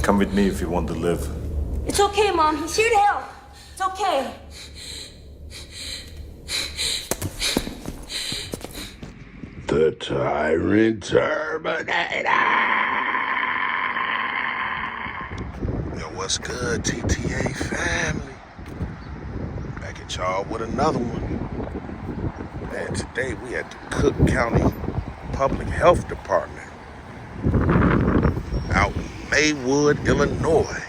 Come with me if you want to live. It's okay, Mom. He's here to help. It's okay. The Tyrant Terminator! Yo, what's good, TTA family? Back at y'all with another one. And today we at the Cook County Public Health Department out in Maywood, Illinois.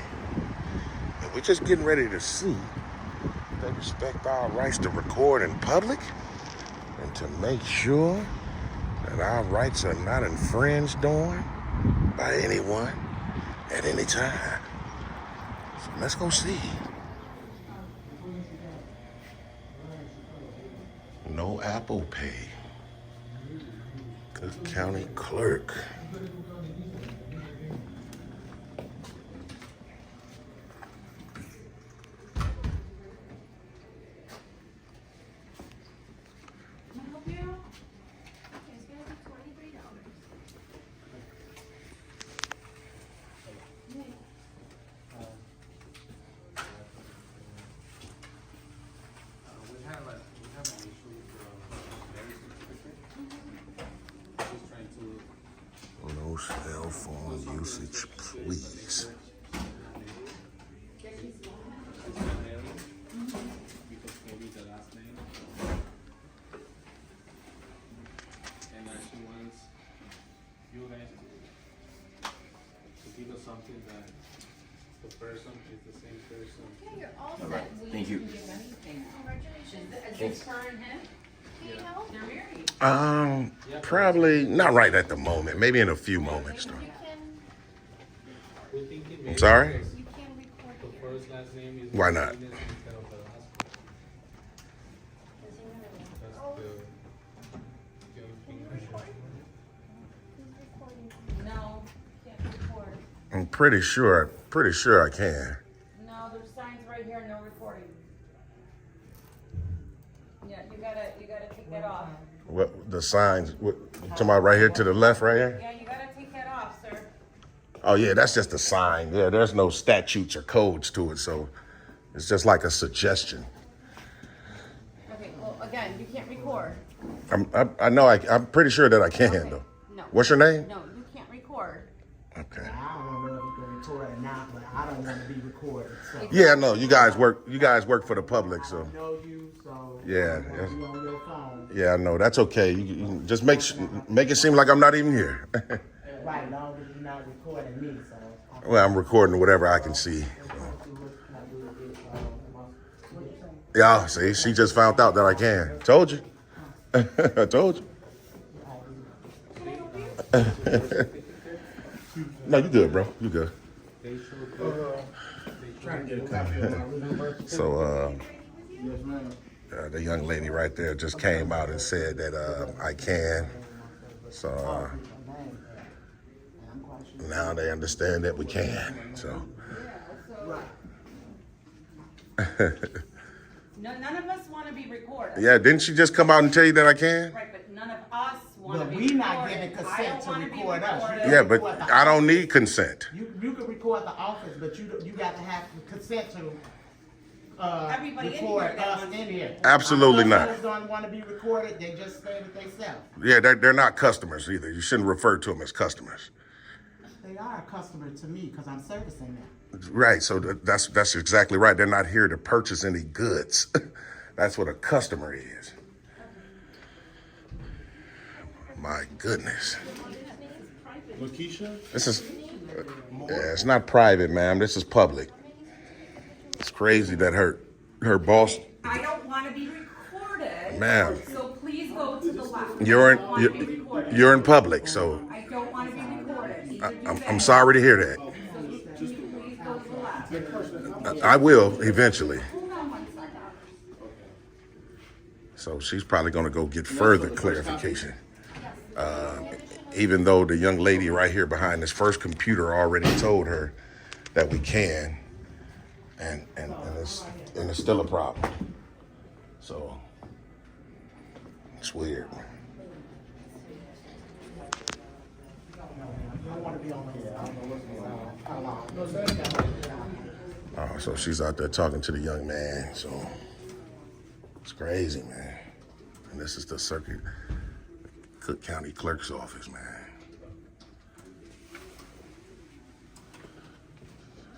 And we're just getting ready to see if they respect our rights to record in public and to make sure that our rights are not infringed on by anyone at any time. So let's go see. No Apple Pay. Cook County Clerk. No cell phone usage, please. Give us something that the person is the same person. Yeah, you're all set. All right, thank you. Congratulations. Is this her and him? Can you help? They're married. Probably not right at the moment. Maybe in a few moments, though. We're thinking maybe I'm sorry? because You can record the here. first last name is Why not? Martinez instead of the last one. That's the other thing I should- No, can't record. I'm pretty sure I can. No, there's signs right here, no recording. Yeah, you gotta take that off. What the signs? What, you talking about right here to the left, right here? Yeah, you gotta take that off, sir. Oh yeah, that's just a sign. Yeah, there's no statutes or codes to it, so it's just like a suggestion. Okay, well, again, you can't record. I know. I'm pretty sure that I can though. No. What's your name? No, you can't record. Okay. I don't know if you can record or not, but I don't want to be recorded. So Yeah, no. You guys work for the public, so I know you, so Yeah, you yes. be on your phone. yeah, no, that's okay. You can just make it seem like I'm not even here. Right, long as you're not recording me, so. Well, I'm recording whatever I can see. Yeah, see, she just found out that I can. Told you. I told you. No, you good, bro. You good. Trying to get a copy of my original birth So, Yes, ma'am. the young lady right there just came out and said that I can. So now they understand that we can. So None of us wanna be recorded. yeah, didn't she just come out and tell you that I can? Right, but none of us wanna But be we recorded. not getting I consent don't to wanna be record us. recorded. Yeah, but I don't need consent. You can record the office, but you got to have consent to Everybody in record here that us wants in here. Absolutely Our not. customers don't want to be recorded. They just say it themselves. Yeah, they're not customers either. You shouldn't refer to them as customers. They are a customer to me because I'm servicing them. Right, so that's exactly right. They're not here to purchase any goods. That's what a customer is. My goodness. Lakeisha? This is, yeah, it's not private, ma'am. This is public. It's crazy that her boss, I don't wanna be recorded. Ma'am. So please go to the left. you're I don't wanna be recorded. you're in public, so I don't wanna be recorded. Either do I'm that. sorry to hear that. Please go to the left. I will eventually. Hold on one second. So she's probably going to go get further clarification. Even though the young lady right here behind this first computer already told her that we can, and it's still a problem. So it's weird. don't want to be on the Oh, so she's out there talking to the young man. So it's crazy, man. And this is the Cook County Clerk's office, man.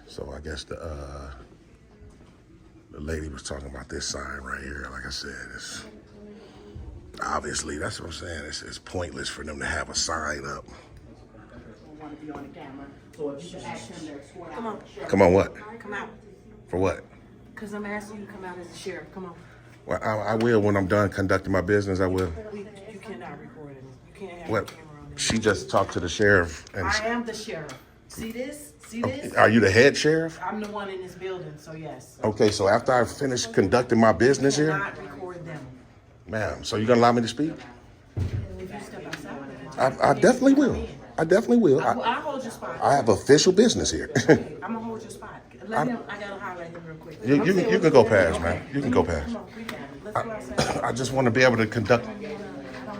So I guess the lady was talking about this sign right here. Like I said, it's obviously, that's what I'm saying. It's pointless for them to have a sign up. want to be on the camera. So if you should ask him to swear out. Come on. Come on, what? Come out. For what? Because I'm asking you to come out as the sheriff. Come on. Well, I will when I'm done conducting my business. I will. You cannot record it. You can't have What? the camera on. She just talked to the sheriff. And I am the sheriff. See this? See this? are you the head sheriff? I'm the one in this building, so yes. Okay, so after I finish conducting my business You here, cannot record them. ma'am, so you're gonna allow me to speak? If you step outside, I definitely will. I definitely will. I'll hold your spot. I have official business here. I'm gonna hold your spot. Let him. I gotta holler at him real quick. you can go past, man. You can go past. Come on, we got it. Let's go outside. I just want to be able to conduct. I don't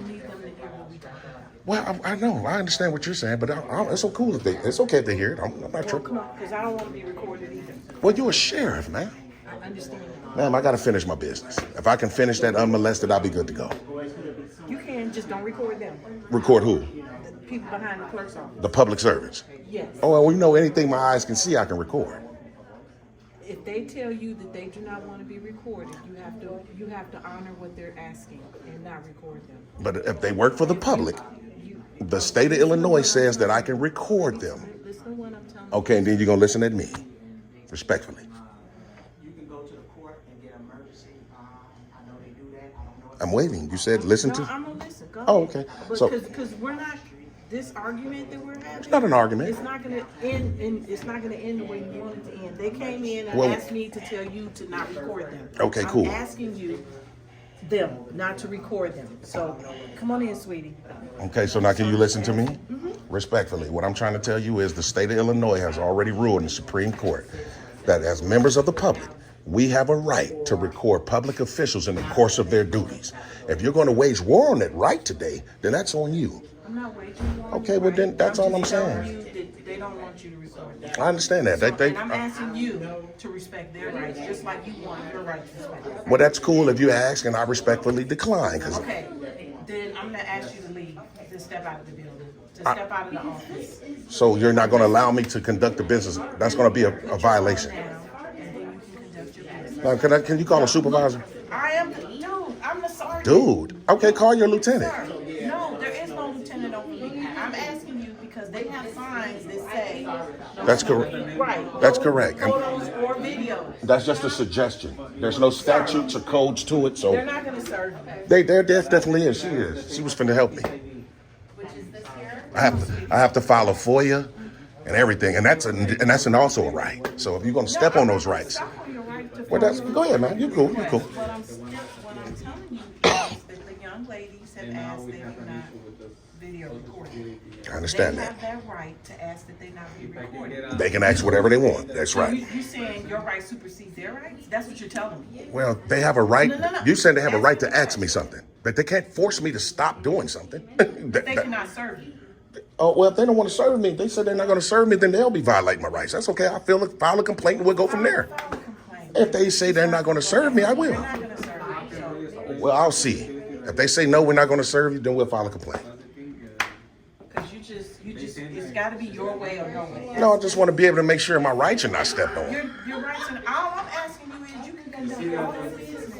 need them to hear what we talking about. Well, I know. I understand what you're saying, but it's so cool if it's okay if they hear it. I'm not Well, tripping. come on, because I don't want to be recorded either. Well, you're a sheriff, man. I understand. Ma'am, I got to finish my business. If I can finish that unmolested, I'll be good to go. You can, just don't record them. Record who? The people behind the clerk's office. The public servants. Yes. Oh, well, you know, anything my eyes can see, I can record. If they tell you that they do not want to be recorded, you have to honor what they're asking and not record them. But if they work for the public, the state of Illinois says that I can record them. Listen to what I'm telling you. Okay, and then you're going to listen at me, respectfully. You can go to the court and get emergency. I know they do that. I don't know. I'm waiting. You said listen No, to. I'm gonna listen. Go Oh, ahead. okay. So- Because we're not, this argument that we're having. It's not an argument. It's not gonna end. It's not gonna end the way you want it to end. They came in and Well- asked me to tell you to not record them. Okay, cool. I'm asking you, them, not to record them. So come on in, sweetie. Okay, so now can you listen to me? Respectfully, what I'm trying to tell you is the state of Illinois has already ruled in the Supreme Court that as members of the public, we have a right to record public officials in the course of their duties. If you're going to wage war on that right today, then that's on you. I'm not waging war. Okay, well then that's all I'm just telling saying. you that they don't want you to record them. I understand that. And I'm asking you to respect their rights, just like you want your rights respected. Well, that's cool if you ask, and I respectfully decline. Cause Okay, then I'm gonna ask you to leave, to step out of the building, to step out of the office so you're not going to allow me to conduct the business. That's going to be a violation. now, and then you can conduct your business. Now, can you call a supervisor? I am, dude, I'm the sergeant. Dude, okay, call your lieutenant. Sir, no, there is no lieutenant over me. I'm asking you because they have signs that say. That's correct. Right. That's correct. And Photos or videos. that's just a suggestion. There's no statutes or codes to it, They're so not gonna serve you. there definitely is. She is. She was finna help me. Which is this here? I have to file a FOIA and everything, and that's also a right. So if you're gonna step on those rights, Stop on your right to well, go ahead, man. You cool. You cool. What I'm telling you is that the young ladies have asked that you not video recorded. I understand They that. have that right to ask that they not be recorded. They can ask whatever they want. That's So right. you saying your right supersedes their rights? That's what you're telling me. Well, they have a right. No. You said they have a right to ask me something, but they can't force me to stop doing something. They cannot serve you. Oh, well, if they don't want to serve me, they said they're not going to serve me, then they'll be violating my rights. That's okay. I'll file a complaint and we'll go from there. File a complaint. If they say they're not going to serve me, I will. They're not gonna serve you. Well, I'll see. If they say no, we're not going to serve you, then we'll file a complaint. Because you just, it's got to be your way or no way. No, I just want to be able to make sure my rights are not stepped on. Your rights, and all I'm asking you is you can conduct all your business.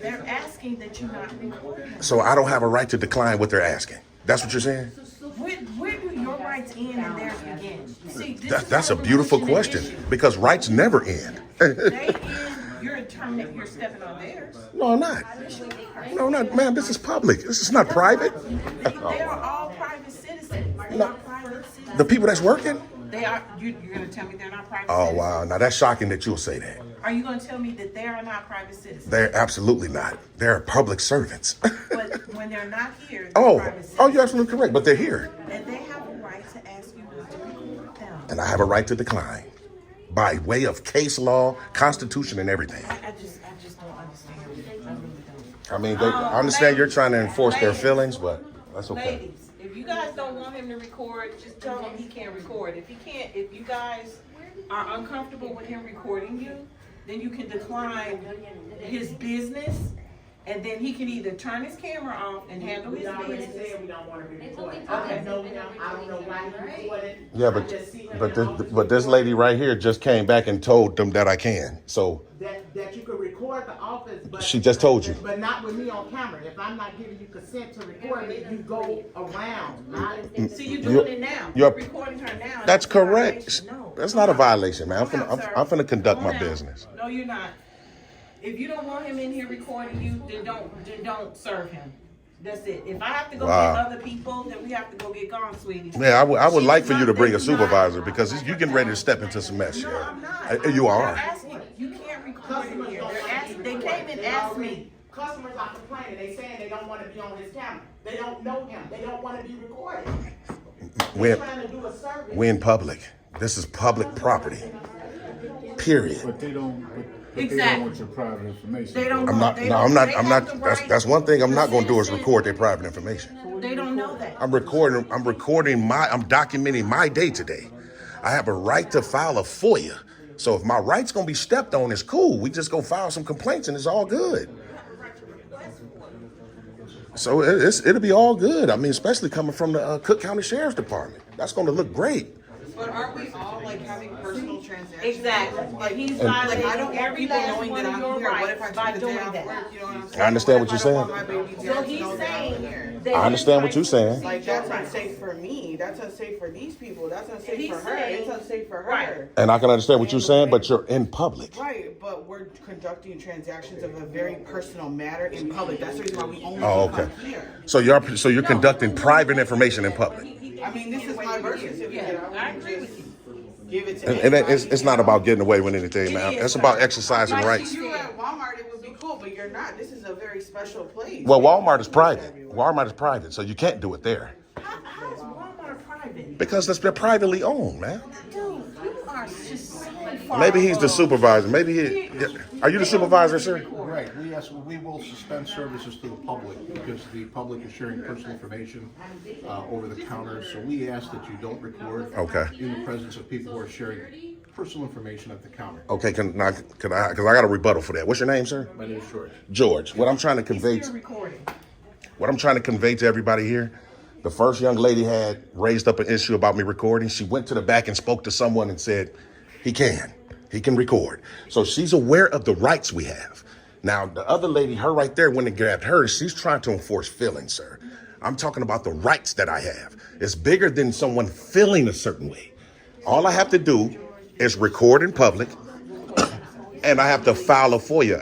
They're asking that you not record. So I don't have a right to decline what they're asking. That's what you're saying? Where do your rights end and theirs begin? See, That's a beautiful question because rights never end. They end, you're stepping on theirs. No, I'm not. No, I'm not. Man, this is public. This is not private. They are all private citizens. They're not private citizens. The people that's working? They are. You're going to tell me they're not private Oh, citizens? wow. Now, that's shocking that you'll say that. Are you going to tell me that they are not private citizens? They're absolutely not. They're public servants. But when they're not here, they're Oh, private citizens. oh, you're absolutely correct, but they're here. And they have a right to ask you not to record them. And I have a right to decline by way of case law, constitution, and everything. I just don't understand. I really don't. I mean, I understand you're trying to enforce their feelings, but that's okay. Ladies, if you guys don't want want him to record, just tell him he can't record. If he can't, if you guys are uncomfortable with him recording you, then you can decline his business, and then he can either turn his camera off and handle his We already business. said we don't wanna be It's what we recorded. told I him. know him, I don't know why he recorded. Yeah, I just see him in office but this lady right here just came back and told them that I can. So that you could record the office, but. She just told you. But not with me on camera. If I'm not giving you consent to record me, you go around, not. See, you're doing it now. you're- You're recording her now. that's a correct. violation. No. That's not a violation, man. Come out, sir. I'm finna conduct Come my out. business. No, you're not. If you don't want him in here recording you, then don't serve him. That's it. If I have to go Wow. get other people, then we have to go get gone, sweetie. Yeah, I would She's like for you not- to bring a this is not- supervisor because you're getting ready to step into some mess No, here. I'm not. You are. They're asking. You can't record in here. They came and asked me. Customers are complaining. They saying they don't wanna be on his camera. They don't know him. They don't wanna be recorded. We're, They're trying to do a service. we're in public. This is public property. Period. But they don't, but they Exactly. don't want your private information. They don't I'm want- not. they No, don't- I'm not. they I'm have the not. right That's one thing I'm to not going to do is citizen- record their private information. They don't know that. I'm recording. I'm documenting my day to day. I have a right to file a FOIA. So if my right's gonna be stepped on, it's cool. We just go file some complaints and it's all good. So it'll be all good. I mean, especially coming from the Cook County Sheriff's Department. That's gonna look great. But aren't we all like having personal transactions? Exactly. Like he's Like I violating don't want every people last knowing one that of I'm your here. What if rights I by took the doing day off that. work? You know what I'm saying? I understand what What if you're I don't saying. want my baby So dad to he's know that I'm saying here? that I understand what you're saying. Like that's unsafe for me. That's unsafe for these people. That's unsafe He's for her. saying- It's unsafe for her. Right. And I can understand what you're saying, but you're in public. Right, but we're conducting transactions of a very personal matter in public. That's the reason why we only Oh, can okay. come here. So you're conducting private information in public. I mean, this is my birth certificate. Yeah, I wouldn't agree just with you. give it to And anybody. it's not about getting away with anything, man. It is, It's about sir. exercising Like rights. If you were at Walmart, it would be cool, but you're not. This is a very special place. Well, Walmart is private. Walmart is private, so you can't do it there How is Walmart private? because they're privately owned, man. Dude, you are just so far. Maybe he's the above. supervisor. Maybe are you the supervisor, sir? Right, we will suspend services to the public because the public is sharing personal information over the counter. So we ask that you don't record Okay. in the presence of people who are sharing personal information at the counter. Okay, can I? Because I got a rebuttal for that. What's your name, sir? My name is George. George. What I'm trying to convey. You're recording. What I'm trying to convey to everybody here, the first young lady had raised up an issue about me recording. She went to the back and spoke to someone and said, he can record. So she's aware of the rights we have. Now, the other lady, her right there, when they grabbed her, she's trying to enforce feelings, sir. I'm talking about the rights that I have. It's bigger than someone feeling a certain way. All I have to do is record in public, and I have to file a FOIA.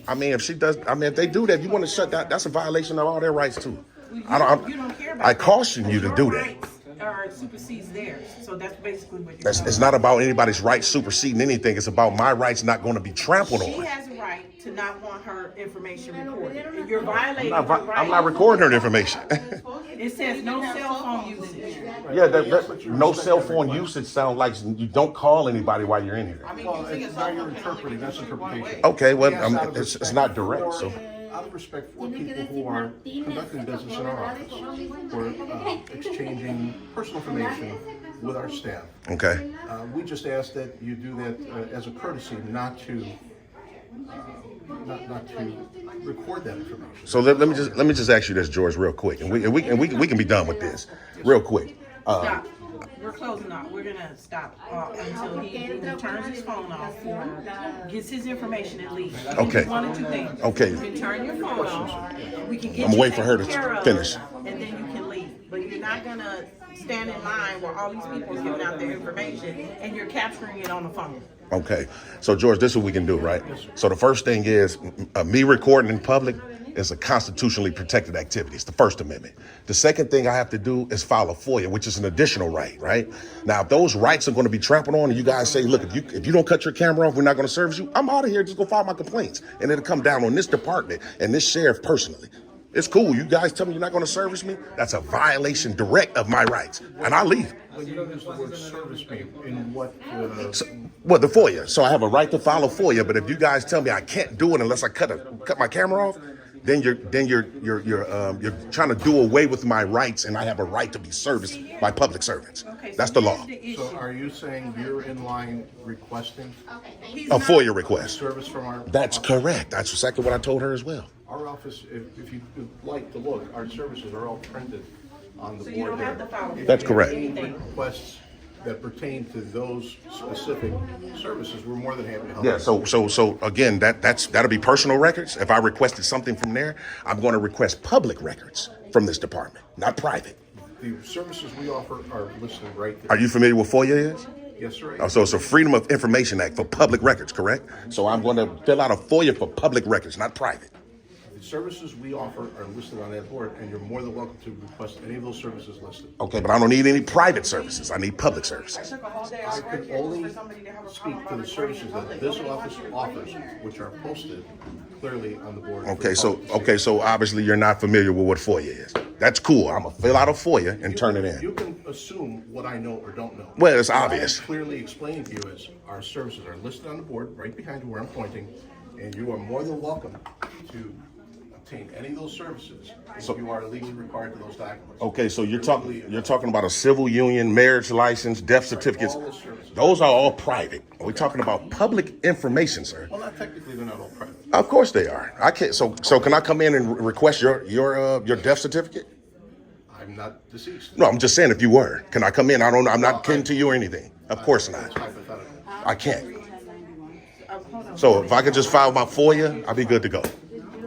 I mean, if they do that, you want to shut down, that's a violation of all their rights too. You don't care about I that. caution you to Your do that. rights are supersedes theirs. So that's basically what you're It's not about anybody's rights superseding anything. It's about my rights not going to be trampled She on. has a right to not want her information recorded. And you're violating your I'm right. not recording her information. It says no cell phone usage. Yeah, no cell phone usage sounds like you don't call anybody while you're in here. I mean, Well, using a now cell you're phone can only interpreting. be That's used in one interpretation. way. Okay, well, Yes, out of it's respect not direct, for- so. Out of respect for people who are conducting business in our office, we're exchanging personal information with our staff. Okay. We just ask that you do that as a courtesy, not to record that information. So let me just ask you this, George, real quick, and we can be done with this real quick. Stop. We're closing off. We're gonna stop until he turns his phone off or gets his information and leaves. You can Okay. do one of two things. Okay. You can turn your phone off. We can get I'm you waiting for her to taken care of, finish. and then you can leave. But you're not gonna stand in line while all these people are giving out their information and you're capturing it on the phone. Okay. So George, this is what we can do, right? So the first thing is me recording in public is a constitutionally protected activity. It's the First Amendment. The second thing I have to do is file a FOIA, which is an additional right? Now, if those rights are going to be trampled on and you guys say, look, if you don't cut your camera off, we're not going to service you, I'm out of here. Just go file my complaints. And it'll come down on this department and this sheriff personally. It's cool. You guys tell me you're not going to service me? That's a violation direct of my rights. And I leave. But you don't use the word service me in what, Well, the FOIA. So I have a right to file a FOIA, but if you guys tell me I can't do it unless I cut my camera off, then you're trying to do away with my rights, and I have a right to be serviced by public servants. Okay, so That's the here's law. the issue. So are you saying you're in line requesting He's A not- FOIA request. service from our? That's correct. That's exactly what I told her as well. Our office, if you would like to look, our services are all printed on the So board you don't there. have to file. That's correct. anything. Requests that pertain to those specific services, we're more than happy to help. Yeah. So again, that'll be personal records. If I requested something from there, I'm going to request public records from this department, not private. The services we offer are listed right there. Are you familiar with FOIA is? Yes, sir. Oh, so it's a Freedom of Information Act for public records, correct? So I'm going to fill out a FOIA for public records, not private. The services we offer are listed on that board, and you're more than welcome to request any of those services listed. Okay, but I don't need any private services. I need public I services. took a whole day I off work could here just only for somebody to have a speak problem to the about services recording that in this public. office offers, which are posted clearly on the board. for Okay, so public to see. so obviously you're not familiar with what FOIA is. That's cool. I'm gonna fill out a FOIA and turn it You in. can assume what I know or don't know. Well, it's What I obvious. clearly explained to you is our services are listed on the board right behind where I'm pointing, and you are more than welcome to obtain any of those services if you are legally required to those documents. Okay, so you're talking about a civil union, marriage license, death certificates. all those services. Those are all private. We're talking about public information, sir. Well, not technically, they're not all private. Of course they are. I can't. So can I come in and request your death certificate? I'm not deceased. No, I'm just saying if you were. Can I come in? I'm not kin to you or anything. Of course It's not. hypothetical. I can't. So if I could just file my FOIA, I'll be good to go.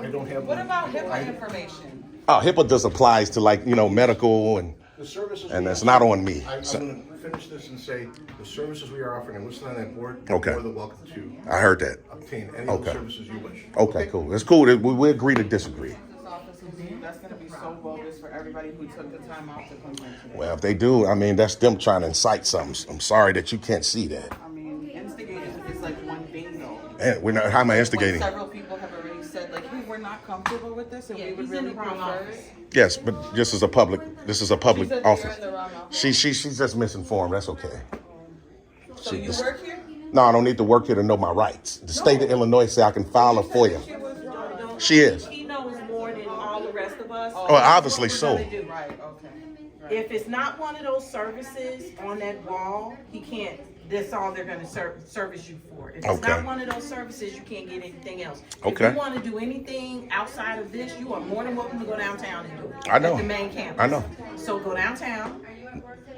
I don't have. What about HIPAA information? Oh, HIPAA just applies to medical and The services. and we it's offer- not on me. I'm So- going to finish this and say the services we are offering are listed on that board. Okay. You're more than welcome to I heard that. obtain any of Okay. the services you wish. Okay, cool. It's cool. We agree to disagree. This office is, that's gonna be so bogus for everybody who took the time out to come here today. Well, if they do, I mean, that's them trying to incite something. I'm sorry that you can't see that. I mean, instigating is like one thing though. And we're not. How am I When instigating? several people have already said like, hey, we're not comfortable with this and we would really prefer it. Yes, but this is a public. This is a public She said that you're office. in the wrong office. She's just misinformed. That's okay. So you work here? No, I don't need to work here to know my rights. The state of Illinois say I can file a FOIA. She is. He knows more than all the rest of us. Oh, obviously so. Right, okay. Right. If it's not one of those services on that wall, he can't, that's all they're gonna service you for. If it's Okay. not one of those services, you can't get anything else. Okay. If you wanna do anything outside of this, you are more than welcome to go downtown and do it. I know. At the main campus. I know. So go downtown,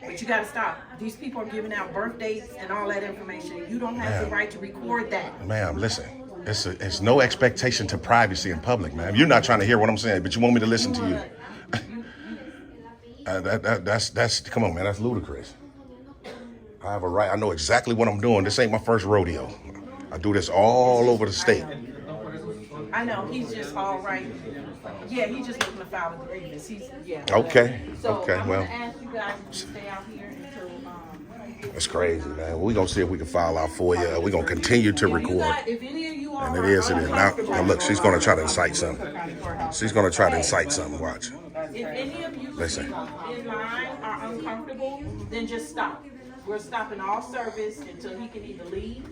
but you gotta stop. These people are giving out birth dates and all that information. You don't have the Ma'am. right to record that. Ma'am, listen. It's no expectation to privacy in public, ma'am. You're not trying to hear what I'm saying, but you want me to listen to you. That's come on, man. That's ludicrous. I have a right. I know exactly what I'm doing. This ain't my first rodeo. I do this all over the state. I know, he's just all right. Yeah, he's just looking to file a grievance. Yeah. Okay. So Okay. I'm Well, gonna ask you guys to stay out here until, it's crazy, man. We're gonna see if we can file our FOIA. We're gonna continue to record. If any of you all And it is. Now look, she's gonna try to incite something. She's gonna try to incite something. Watch. If any of you Listen. in line are uncomfortable, then just stop. We're stopping all service until he can either leave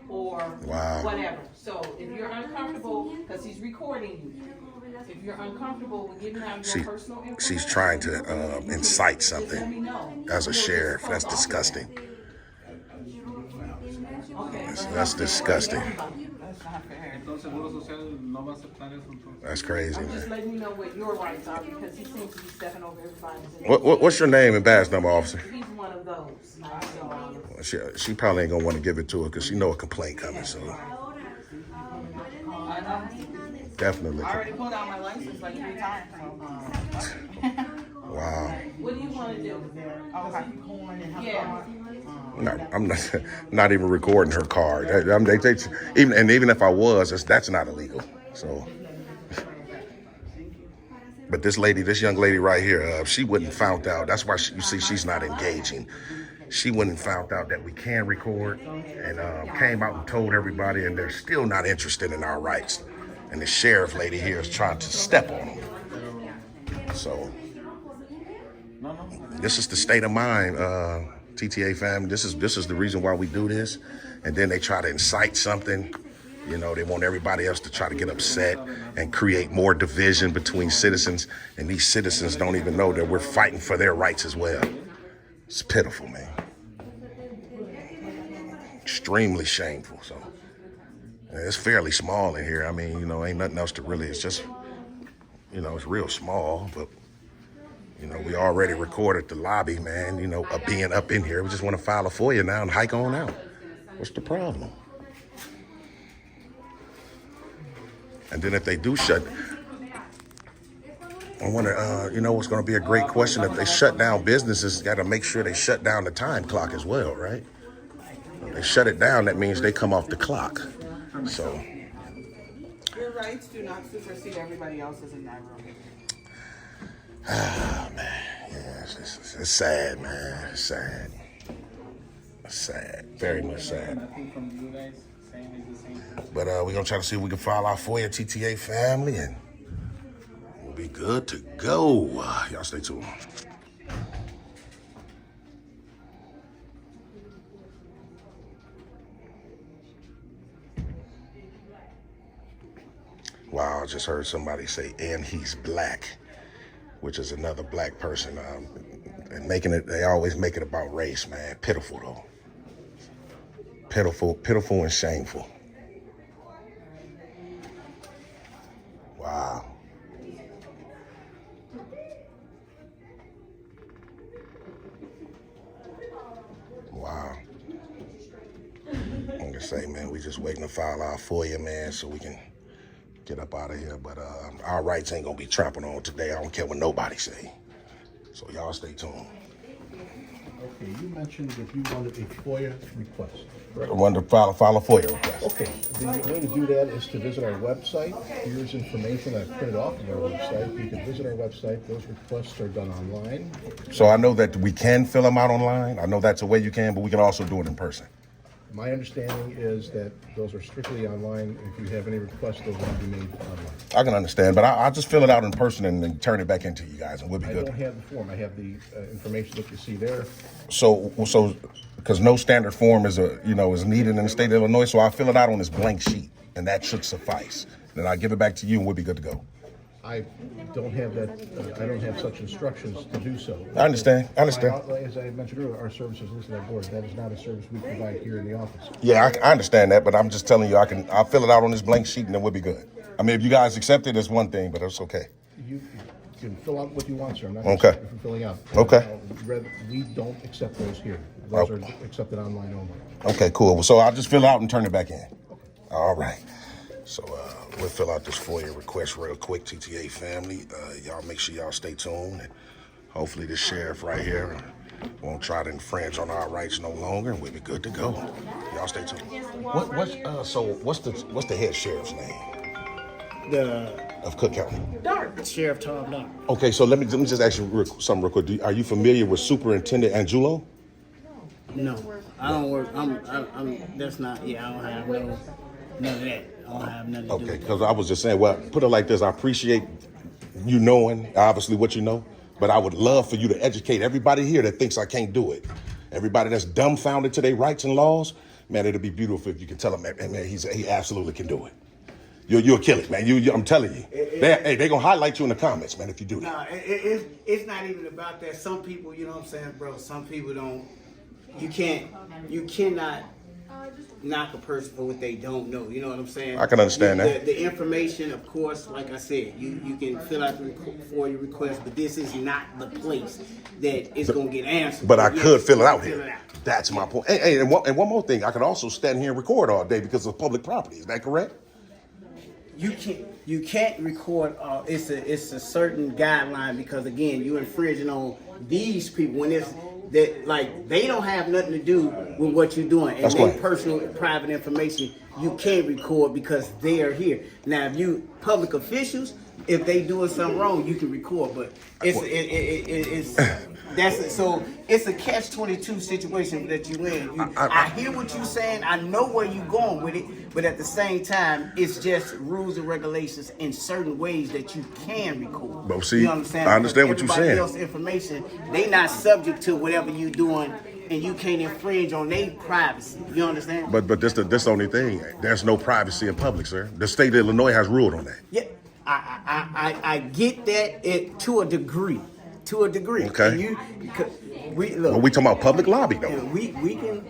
or Wow. whatever. So if you're uncomfortable, because he's recording you, if you're uncomfortable with giving out your personal information, She's trying to incite just let me something know. as a sheriff. That's disgusting. Okay. That's disgusting. Entonces, Seguro Social no va a aceptar eso. Entonces. That's crazy, I'm just man. letting you know what your rights are because he seems to be stepping over everybody's. What's your name and badge number, officer? He's one of those. She probably ain't gonna want to give it to her because she know a complaint coming. So I know. definitely. I already pulled out my license like 3 times. So. Wow. What do you want to do? Okay. Yeah. No, I'm not even recording her card. Even if I was, that's not illegal. So, but this young lady right here, she wouldn't found out. That's why you see she's not engaging. She wouldn't found out that we can record and came out and told everybody, and they're still not interested in our rights. And the sheriff lady here is trying to step on them. So, this is the state of mind. TTA fam, this is the reason why we do this, and then they try to incite something. You know, they want everybody else to try to get upset and create more division between citizens. And these citizens don't even know that we're fighting for their rights as well. It's pitiful, man. Extremely shameful. So it's fairly small in here. I mean, you know, ain't nothing else to really, it's just, you know, it's real small, but you know, we already recorded the lobby, man, you know, of being up in here. We just want to file a FOIA now and hike on out. What's the problem? And then if they do shut, I wonder, you know, what's going to be a great question. If they shut down businesses, got to make sure they shut down the time clock as well, right? If they shut it down, that means they come off the clock. So. Your rights do not supersede everybody else's in that room. Ah, man. Yeah, it's sad, man. It's sad. It's sad. Very much sad. Nothing from you guys saying it's the same person. But we're going to try to see if we can file our FOIA TTA family, and we'll be good to go. Y'all stay tuned. Wow, I just heard somebody say, and he's black, which is another black person. And making it, they always make it about race, man. Pitiful, though. Pitiful and shameful. Wow. Wow. I'm gonna say, man, we just waiting to file our FOIA, man, so we can get up out of here. But our rights ain't gonna be trampled on today. I don't care what nobody say. So y'all stay tuned. Okay, you mentioned that you wanted a FOIA request. I wanted to file a FOIA request. Okay, the way to do that is to visit our website. Here's information I've printed off of our website. You can visit our website. Those requests are done online. So I know that we can fill them out online. I know that's a way you can, but we can also do it in person. My understanding is that those are strictly online. If you have any requests, those will be made online. I can understand, but I'll just fill it out in person and then turn it back into you guys, and we'll be I good. don't have the form. I have the information that you see there. So, because no standard form is needed in the state of Illinois, so I'll fill it out on this blank sheet, and that should suffice. Then I'll give it back to you, and we'll be good to go. I don't have that. I don't have such instructions to do so. I understand. As I mentioned earlier, our services listed on board. That is not a service we provide here in the office. Yeah, I understand that, but I'm just telling you, I'll fill it out on this blank sheet, and then we'll be good. I mean, if you guys accept it, it's one thing, but it's okay. You can fill out what you want, sir. I'm not Okay. for filling out. Okay. We don't accept those here. Those are accepted online only. Okay, cool. So I'll just fill it out and turn it back in. All right. So we'll fill out this FOIA request real quick, TTA family. Y'all make sure y'all stay tuned. And hopefully this sheriff right here won't try to infringe on our rights no longer, and we'll be good to go. Y'all stay tuned. What's the head sheriff's name of Cook County? Sheriff Tom Dark. Okay, so let me just ask you something real quick. Are you familiar with Superintendent Angulo? No, I don't work. I'm. That's not. Yeah, I don't have none of that. I don't have nothing to do Okay, with because I was just saying, well, put it like this. I appreciate you knowing, obviously, what you know, but I would love for you to educate everybody here that thinks I can't do it. Everybody that's dumbfounded to their rights and laws, man, it'd be beautiful if you could tell them, man, he absolutely can do it. You'll kill it, man. I'm telling you. They're going to highlight you in the comments, man, if you do that. No, it's not even about that. Some people, you know what I'm saying, bro, some people don't, you cannot knock a person for what they don't know. You know what I'm saying? I can understand that. The information, of course, like I said, you can fill out the FOIA request, but this is not the place that it's going to get answered. But I could fill it out fill here. it out. That's my point. Hey, and one more thing. I could also stand here and record all day because of public property. Is that correct? You can't record. It's a certain guideline because again, you're infringing on these people when it's that like they don't have nothing to do with what you're doing and their personal private information. You can't record because they are here. Now, if you public officials, if they doing something wrong, you can record. But it's it's a catch-22 situation that you in. I hear what you're saying. I know where you're going with it, but at the same time, it's just rules and regulations in certain ways that you can record. But see, you know what I'm saying? I understand what you're saying. Everybody else's information, they not subject to whatever you're doing and you can't infringe on their privacy. You understand? But this the only thing. There's no privacy in public, sir. The state of Illinois has ruled on that. Yeah, I get that to a degree. To a degree. Okay. And we Well, look. we talking about public lobby though. We can.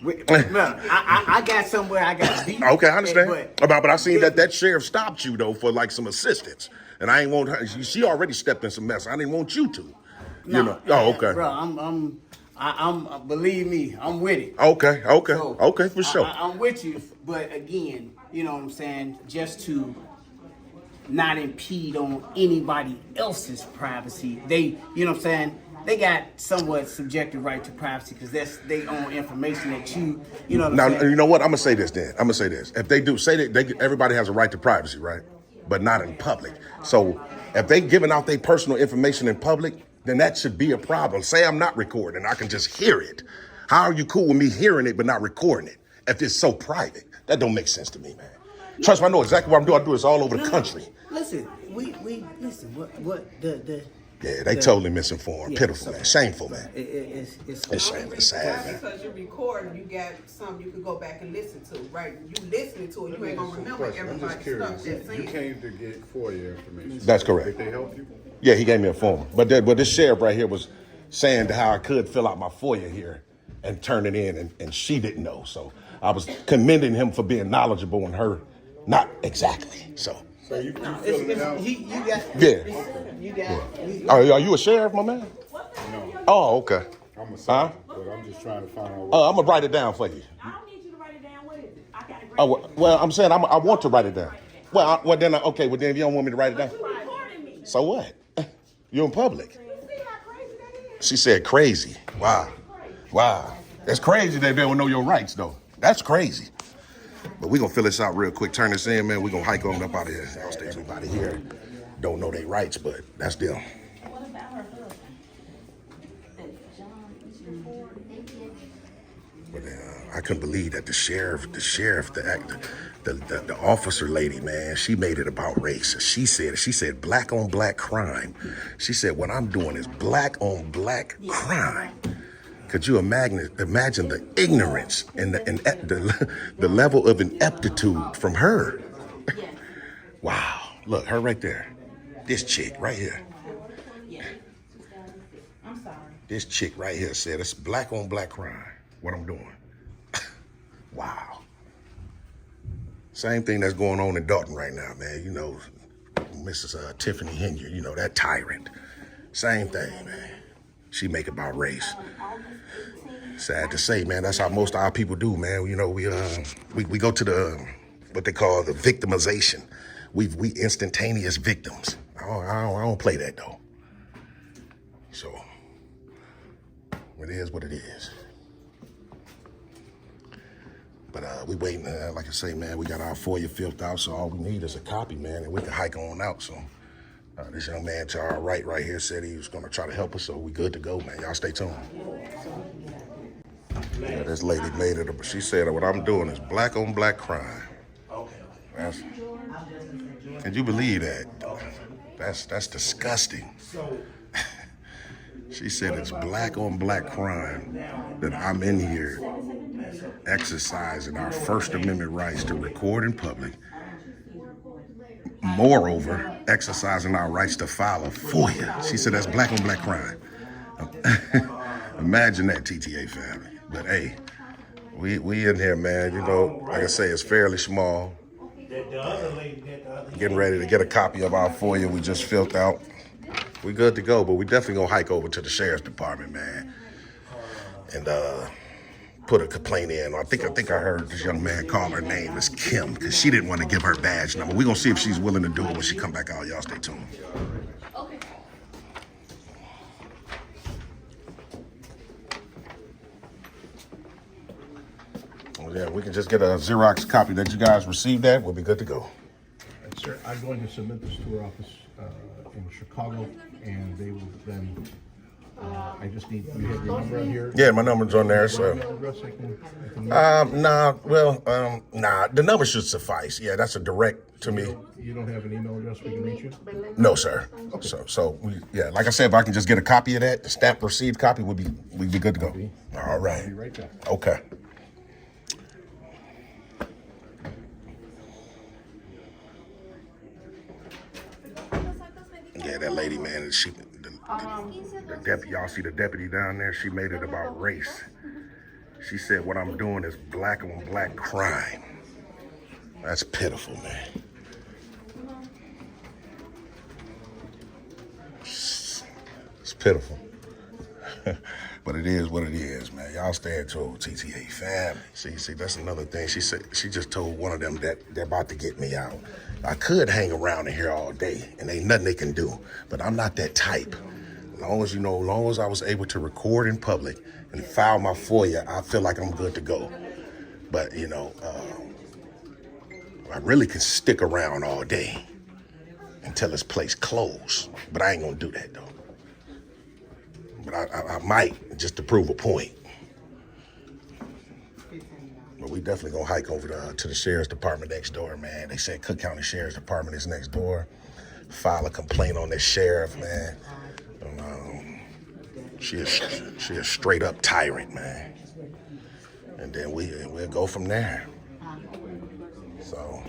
No, I got somewhere I got to be. Okay, I understand. But I seen Yeah. that sheriff stopped you though for like some assistance, and I ain't want her. She already stepped in some mess. I didn't want you to. You know. Oh, okay. Bro, I'm believe me, I'm with it. Okay. So, Okay, for sure. I'm with you, but again, you know what I'm saying, just to not impede on anybody else's privacy. They, you know what I'm saying, they got somewhat subjective right to privacy because that's their own information that you know what I'm Now, saying. you know what? I'm gonna say this then. I'm gonna say this. If they do say that everybody has a right to privacy, right? But not in public. So if they giving out their personal information in public, then that should be a problem. Say I'm not recording, I can just hear it. How are you cool with me hearing it but not recording it? If it's so private, that don't make sense to me, man. Trust me, I know exactly what I'm doing. I do this all over the country. Listen, we listen. What the Yeah, they totally misinformed. Pitiful, man. Shameful, man. it's It's shameful. It's sad, man. Because you're recording, you got something you can go back and listen to, right? You listening to it, you ain't gonna remember I'm just everybody's curious. stuff that's You saying. came to get FOIA information. That's correct. Did they help you? Yeah, he gave me a form. But this sheriff right here was saying how I could fill out my FOIA here and turn it in, and she didn't know. So I was commending him for being knowledgeable and her not exactly. So So you filling it out? you got yeah. you got. Are you a sheriff, my man? No, Oh, okay. I'm a sergeant, but I'm just trying to find out. I'm gonna write it down for you. I don't need you to write it down. What is it? I got it. Oh, well, I'm saying I want to write it down. Well, then okay. Well, then if you don't want me to write it down, Recording me. so what? You're in public. See how crazy that is? She said crazy. Wow. That's crazy that they don't know your rights, though. That's crazy. But we gonna fill this out real quick. Turn this in, man. We gonna hike on up out of here. I'll stay everybody here. Don't know their rights, but that's them. What about her husband? That John is your board? But I couldn't believe that the sheriff, the officer lady, man, she made it about race. She said black on black crime. She said what I'm doing is black on black crime. Could you imagine the ignorance and the level of ineptitude from her? Wow, look, her right there. This chick right here. I'm sorry. This chick right here said it's black on black crime. What I'm doing. Wow. Same thing that's going on in Dalton right now, man. You know, Mrs. Tiffany Henry, you know, that tyrant. Same thing, man. She make it about race. Sad to say, man, that's how most of our people do, man. You know, we go to the, what they call the victimization. We instantaneous victims. I don't play that, though. So, it is what it is. But we waiting, like I say, man, we got our FOIA filled out, so all we need is a copy, man, and we can hike on out. So this young man to our right here said he was going to try to help us, so we good to go, man. Y'all stay tuned. Yeah, this lady made it, but she said what I'm doing is black on black crime. Okay. Can you believe that? That's disgusting. She said it's black on black crime that I'm in here exercising our First Amendment rights to record in public. Moreover, exercising our rights to file a FOIA. She said that's black on black crime. Imagine that, TTA family. But hey, we in here, man. You know, like I say, it's fairly small. Getting ready to get a copy of our FOIA we just filled out. We good to go, but we definitely gonna hike over to the sheriff's department, man, and put a complaint in. I think I heard this young man call her name as Kim because she didn't want to give her badge number. We gonna see if she's willing to do it when she come back out. Y'all stay tuned. Okay. Well, yeah, we can just get a Xerox copy that you guys received that. We'll be good to go. Right, sir, I'm going to submit this to our office in Chicago, and they will then, I just need, you have your number on here? Yeah, my number's on there, so. Email address I can Nah, the number should suffice. Yeah, that's a direct to me. You don't have an email address we can reach you? No, sir. So yeah, like I said, if I can just get a copy of that, the stamped received copy, we'd be good to go. All right. I'll be right back. Okay. Yeah, that lady, man, the deputy, y'all see the deputy down there? She made it about race. She said what I'm doing is black on black crime. That's pitiful, man. It's pitiful. But it is what it is, man. Y'all stay tuned, TTA family. See, that's another thing. She said she just told one of them that they're about to get me out. I could hang around in here all day, and ain't nothing they can do. But I'm not that type. As long as I was able to record in public and file my FOIA, I feel like I'm good to go. But I really can stick around all day until this place closed. But I ain't gonna do that though. But I might, just to prove a point. But we definitely gonna hike over to the sheriff's department next door, man. They said Cook County Sheriff's Department is next door. File a complaint on this sheriff, man. She a straight up tyrant, man. And then we'll go from there. So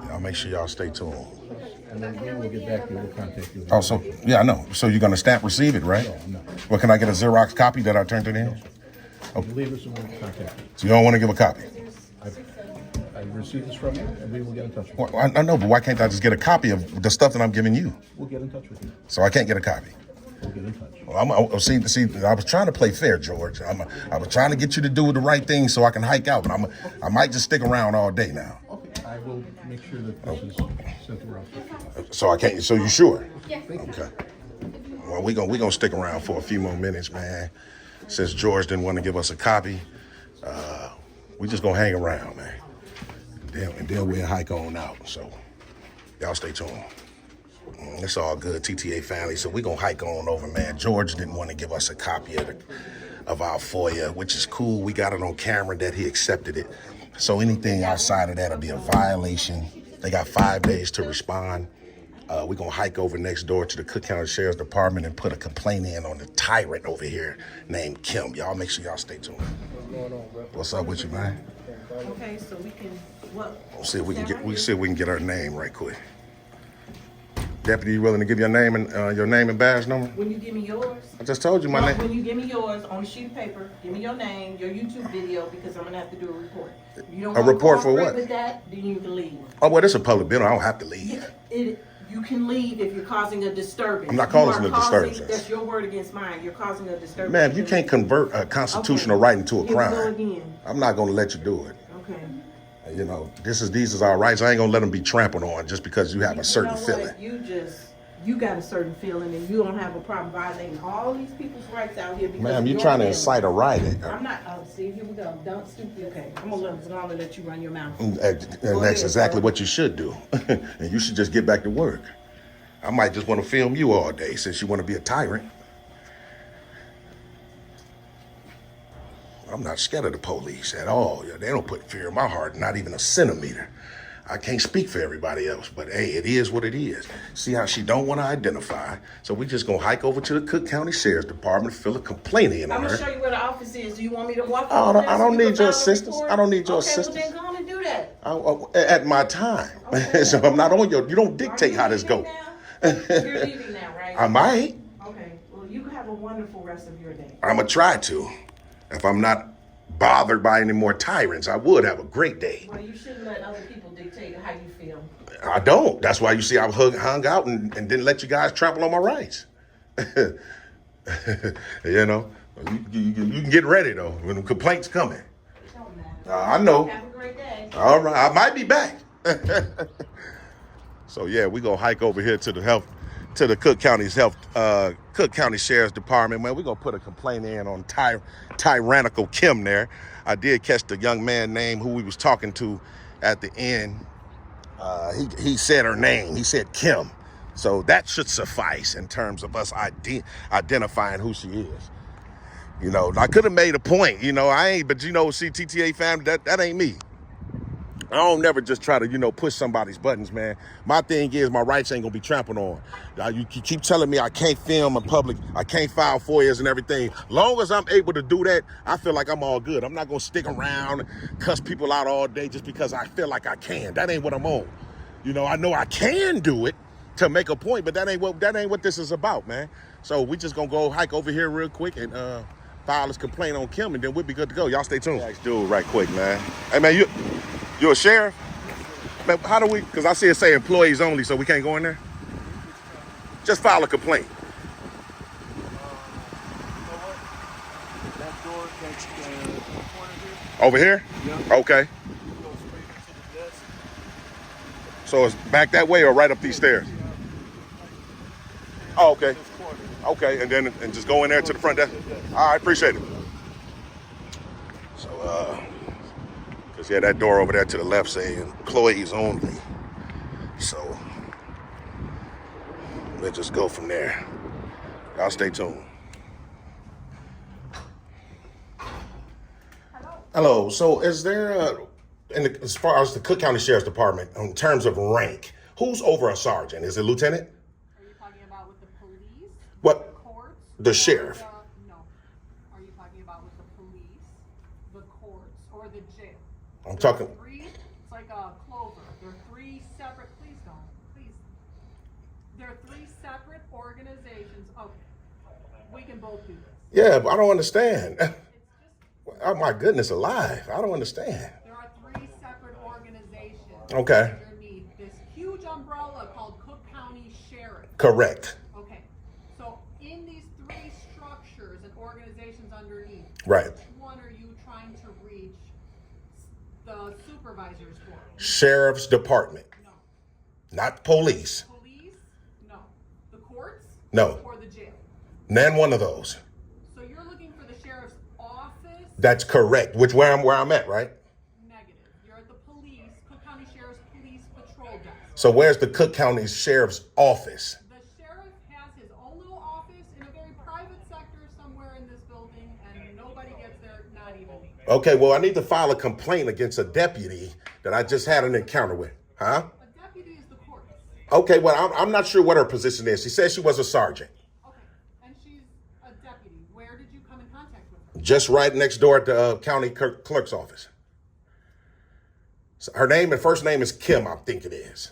y'all make sure y'all stay tuned. And then again, we'll get back to you. We'll contact you. Oh, so yeah, I know. So you're gonna stamp receive it, right? No. Well, can I get a Xerox copy that I turned it in? Okay. Leave us and we'll contact you. So you don't want to give a copy? I've received this from you, and we will get in touch with you. Well, I know, but why can't I just get a copy of the stuff that I'm giving you? We'll get in touch with you. So I can't get a copy. We'll get in touch. Well, see, I was trying to play fair, George. I was trying to get you to do the right thing so I can hike out, but I might just stick around all day now. Okay. I will make sure that this is sent around. So I can't. So you sure? Yeah. Okay. Well, we gonna stick around for a few more minutes, man. Since George didn't want to give us a copy, we just gonna hang around, man. And then we'll hike on out. So y'all stay tuned. It's all good, TTA family. So we gonna hike on over, man. George didn't want to give us a copy of our FOIA, which is cool. We got it on camera that he accepted it. So anything outside of that will be a violation. They got 5 days to respond. We're gonna hike over next door to the Cook County Sheriff's Department and put a complaint in on the tyrant over here named Kim. Y'all make sure y'all stay tuned. What's up with you, man? Okay, so we can, what? We'll see if we can get her name right quick. Deputy, you willing to give your name and badge number? When you give me yours. I just told you my name. When you give me yours on a sheet of paper, give me your name, your YouTube video, because I'm gonna have to do a report. If you don't A report for what? with that, then you can leave. Oh, well, this is a public building. I don't have to leave. You can leave if you're causing a disturbance. I'm not causing a disturbance. That's your word against mine. You're causing a disturbance. Ma'am, you can't convert a constitutional right into a Here we go crime. again. I'm not gonna let you do it. Okay. These is our rights. I ain't gonna let them be trampled on just because you have a certain feeling. You got a certain feeling, and you don't have a problem violating all these people's rights out here. Ma'am, you're trying to incite a riot. I'm not. Oh, see, here we go. Don't stupid. Okay, I'm gonna let you run your mouth. And that's exactly what you should do. And you should just get back to work. I might just want to film you all day since you want to be a tyrant. I'm not scared of the police at all. They don't put fear in my heart, not even a centimeter. I can't speak for everybody else, but hey, it is what it is. See how she don't want to identify, so we just gonna hike over to the Cook County Sheriff's Department, fill a complaint in on I'm her. gonna show you where the office is. Do you want me to walk? I don't need your assistance. Report? I don't need your assistance. Okay, well then go on and do that. At my time. Okay. So I'm not on you don't dictate how this go. You're leaving now, right? I might. Okay, well you have a wonderful rest of your day. I'm gonna try to. If I'm not bothered by any more tyrants, I would have a great day. Well, you shouldn't let other people dictate how you feel. I don't. That's why you see I hung out and didn't let you guys trample on my rights. You can get ready though when the complaints coming. I know. Have a great day. All right, I might be back. So yeah, we gonna hike over here to the Cook County Sheriff's Department. Man, we gonna put a complaint in on tyrannical Kim there. I did catch the young man name who we was talking to at the end. He said her name. He said Kim. So that should suffice in terms of us identifying who she is. I could have made a point. I ain't. But see, TTA family, that ain't me. I don't never just try to, push somebody's buttons, man. My thing is my rights ain't gonna be trampled on. You keep telling me I can't film in public, I can't file FOIAs and everything. Long as I'm able to do that, I feel like I'm all good. I'm not gonna stick around and cuss people out all day just because I feel like I can. That ain't what I'm on. I know I can do it to make a point, but that ain't what this is about, man. So we just gonna go hike over here real quick and file this complaint on Kim, and then we'll be good to go. Y'all stay tuned. Next dude, right quick, man. Hey, man, you a sheriff? Man, how do we? Because I see it say employees only, so we can't go in there. Just file a complaint. That door next corner here. Over here? Yeah. Okay. Go straight into the desk. So it's back that way or right up these stairs? Oh, okay. This corner. Okay, and just go in there to the front desk. All right, appreciate it. So, because yeah, that door over there to the left say employees only. So, let's just go from there. Y'all stay tuned. Hello. So, is there, as far as the Cook County Sheriff's Department, in terms of rank, who's over a sergeant? Is it lieutenant? Are you talking about with the police? What? The courts? The sheriff. No. Are you talking about with the police, the courts, or the jail? I'm talking. It's like a clover. They're three separate, please don't, please. They're three separate organizations. Okay, we can both do this. Yeah, but I don't understand. It's just, Oh my goodness alive. I don't understand. there are three separate organizations. Okay. Underneath this huge umbrella called Cook County Sheriff. Correct. Okay, so in these three structures and organizations underneath, Right. which one are you trying to reach the supervisors for? Sheriff's Department. No. Not police. Police? No. The courts? No. Or the jail? None one of those. So you're looking for the sheriff's office? That's correct. Where I'm at, right? Negative. You're at the police, Cook County Sheriff's Police Patrol Desk. So where's the Cook County Sheriff's office? The sheriff has his own little office in a very private sector somewhere in this building, and nobody gets there, not even me. Okay, well, I need to file a complaint against a deputy that I just had an encounter with. Huh? A deputy is the courts. Okay, well, I'm not sure what her position is. She said she was a sergeant. Okay, and she's a deputy. Where did you come in contact with her? Just right next door at the county clerk's office. So her name and first name is Kim, I think it is.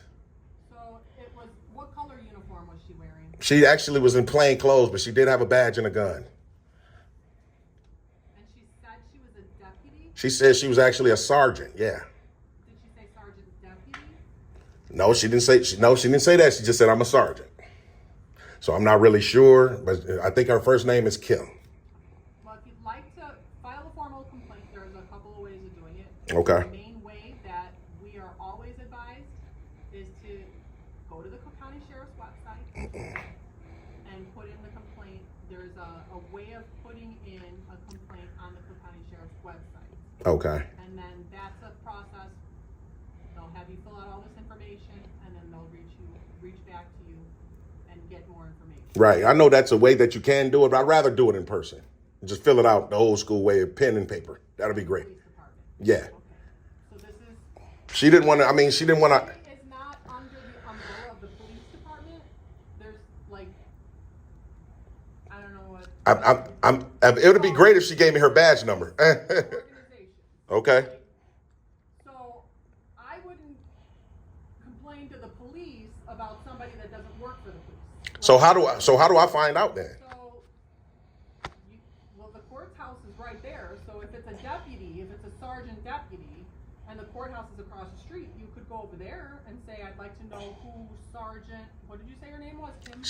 So it was, what color uniform was she wearing? She actually was in plain clothes, but she did have a badge and a gun. And she said she was a deputy? She said she was actually a sergeant, yeah. Did she say sergeant deputy? No, she didn't say that. She just said I'm a sergeant. So I'm not really sure, but I think her first name is Kim. Well, if you'd like to file a formal complaint, there's a couple of ways of doing it. Okay. The main way that we are always advised is to go to the Cook County Sheriff's website and put in the complaint. There's a way of putting in a complaint on the Cook County Sheriff's website. Okay. And then that's a process. They'll have you fill out all this information, and then they'll reach back to you and get more information. Right. I know that's a way that you can do it, but I'd rather do it in person. Just fill it out the old school way of pen and paper. That'll be great. Police department. Yeah. Okay. So this is. She didn't want to, It's not under the umbrella of the police department. There's like, I don't know what. it would be great if she gave me her badge number. Organization. Okay. So I wouldn't complain to the police about somebody that doesn't work for the police. So how do I find out then? Well, the courthouse is right there. So if it's a deputy, if it's a sergeant deputy, and the courthouse is across the street, you could go over there and say, "I'd like to know who Sergeant." What did you say her name was, Kim?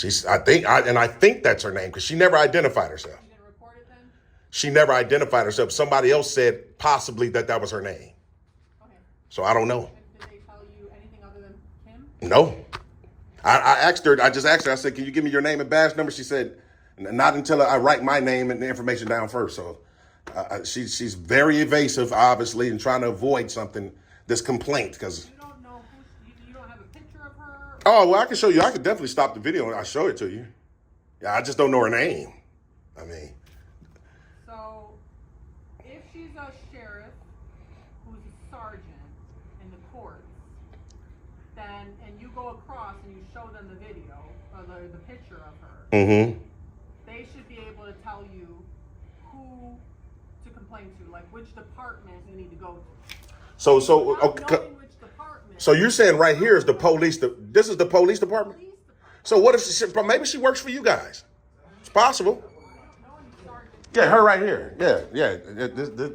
I think that's her name because she never identified herself. You didn't report it then? She never identified herself. Somebody else said possibly that was her name. Okay. So I don't know. And did they tell you anything other than Kim? No. I just asked her, I said, can you give me your name and badge number? She said, not until I write my name and the information down first. So she's very evasive, obviously, and trying to avoid this complaint. Because You don't know you don't have a picture of her? oh, well, I can show you. I could definitely stop the video and I'll show it to you. Yeah, I just don't know her name. I mean. So, if she's a sheriff who's a sergeant in the courts, then, and you go across and you show them the video, or the picture of her, Mm-hmm. they should be able to tell you who to complain to, like which department you need to go to. So Without okay. knowing which department. So you're saying right here is the police? This is the police department. Police department. So what if maybe she works for you guys? It's possible. Yeah, her right here. Yeah.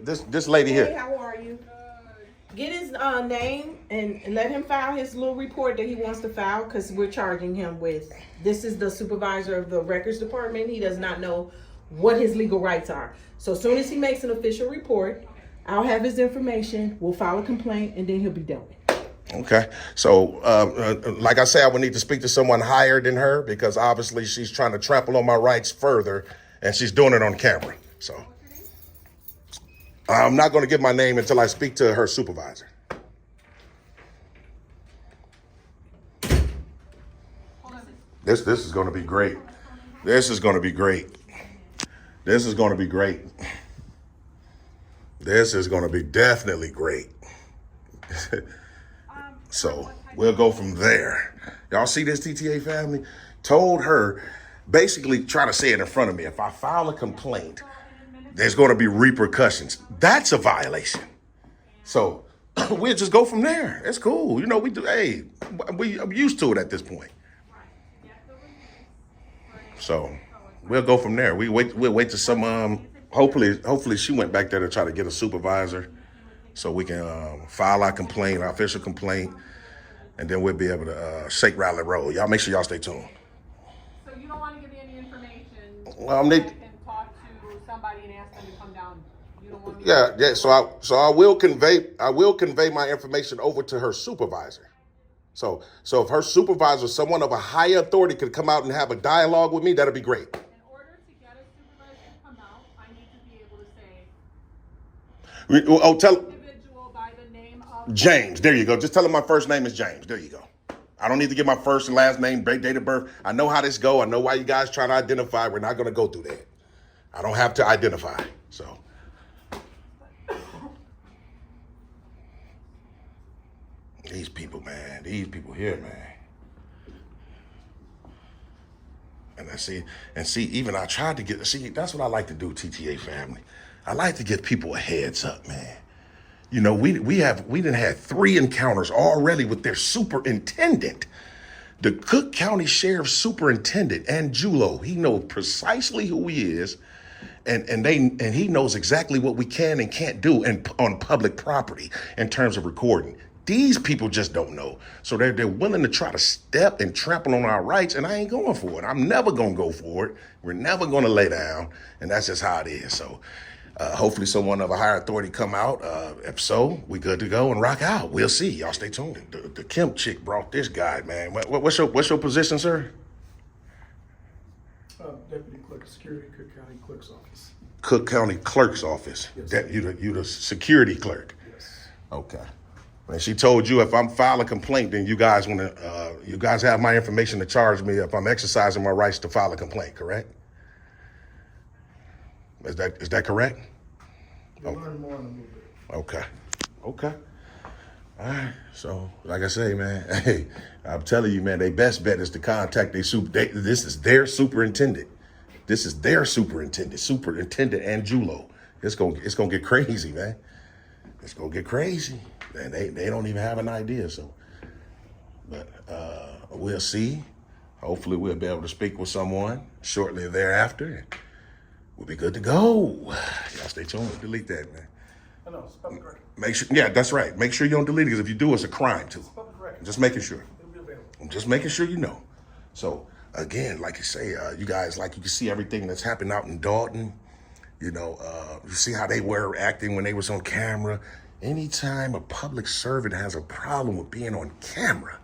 This lady Hey, here. how are you? Get his name and let him file his little report that he wants to file, because we're charging him with, this is the supervisor of the records department. He does not know what his legal rights are. So as soon as he makes an official report, I'll have his information, we'll file a complaint, and then he'll be done with. Okay. So like I said, I would need to speak to someone higher than her, because obviously she's trying to trample on my rights further, and she's doing it on camera. So I'm not going to give my name until I speak to her supervisor. This is going to be great. This is going to be great. This is going to be great. This is going to be definitely great. So we'll go from there. Y'all see this, TTA family? Told her, basically try to say it in front of me. If I file a complaint, there's going to be repercussions. That's a violation. So we'll just go from there. It's cool. You know, we do. Hey, I'm used to it at this point. So we'll go from there. We'll wait to some. Hopefully she went back there to try to get a supervisor, so we can file our complaint, our official complaint, and then we'll be able to shake, rattle, and roll. Y'all make sure y'all stay tuned. So you don't want to give me any information? Well, I can talk to somebody and ask them to come down. You don't want me Yeah. So I will convey my information over to her supervisor. So if her supervisor, someone of a higher authority, could come out and have a dialogue with me, that'd be great. In order to get a supervisor to come out, I need to be able to say Tell individual by the name of James. There you go. Just tell him my first name is James. There you go. I don't need to give my first and last name, date of birth. I know how this go. I know why you guys trying to identify. We're not going to go through that. I don't have to identify. So. These people, man. These people here, man. And see, even I tried to that's what I like to do, TTA family. I like to give people a heads up, man. You know, we done had 3 encounters already with their superintendent. The Cook County Sheriff's Superintendent, Angulo, he knows precisely who he is, and he knows exactly what we can and can't do on public property in terms of recording. These people just don't know. So they're willing to try to step and trample on our rights, and I ain't going for it. I'm never going to go for it. We're never going to lay down, and that's just how it is. So hopefully someone of a higher authority come out. If so, we good to go and rock out. We'll see. Y'all stay tuned. The Kim chick brought this guy, man. What's your position, sir? Deputy Clerk, Security, Cook County Clerk's Office. Cook County Clerk's Office. Yes. You the security clerk. Yes. Okay. And she told you if I'm filing a complaint, then you guys have my information to charge me if I'm exercising my rights to file a complaint, correct? Is that correct? We'll learn more in a little bit. Okay. All right. So, like I say, man, hey, I'm telling you, man, their best bet is to contact this is their superintendent. This is their Superintendent Angulo. It's gonna get crazy, man. It's gonna get crazy. And they don't even have an idea. So, but we'll see. Hopefully, we'll be able to speak with someone shortly thereafter. And we'll be good to go. Y'all stay tuned. Delete that, man. I know, it's public record. Make sure. Yeah, that's right. Make sure you don't delete it, because if you do, it's a crime too. It's public record. Just making sure. It'll be available. I'm just making sure you know. So again, like you say, you guys, like you can see everything that's happened out in Dalton. You know, you see how they were acting when they was on camera. Anytime a public servant has a problem with being on camera,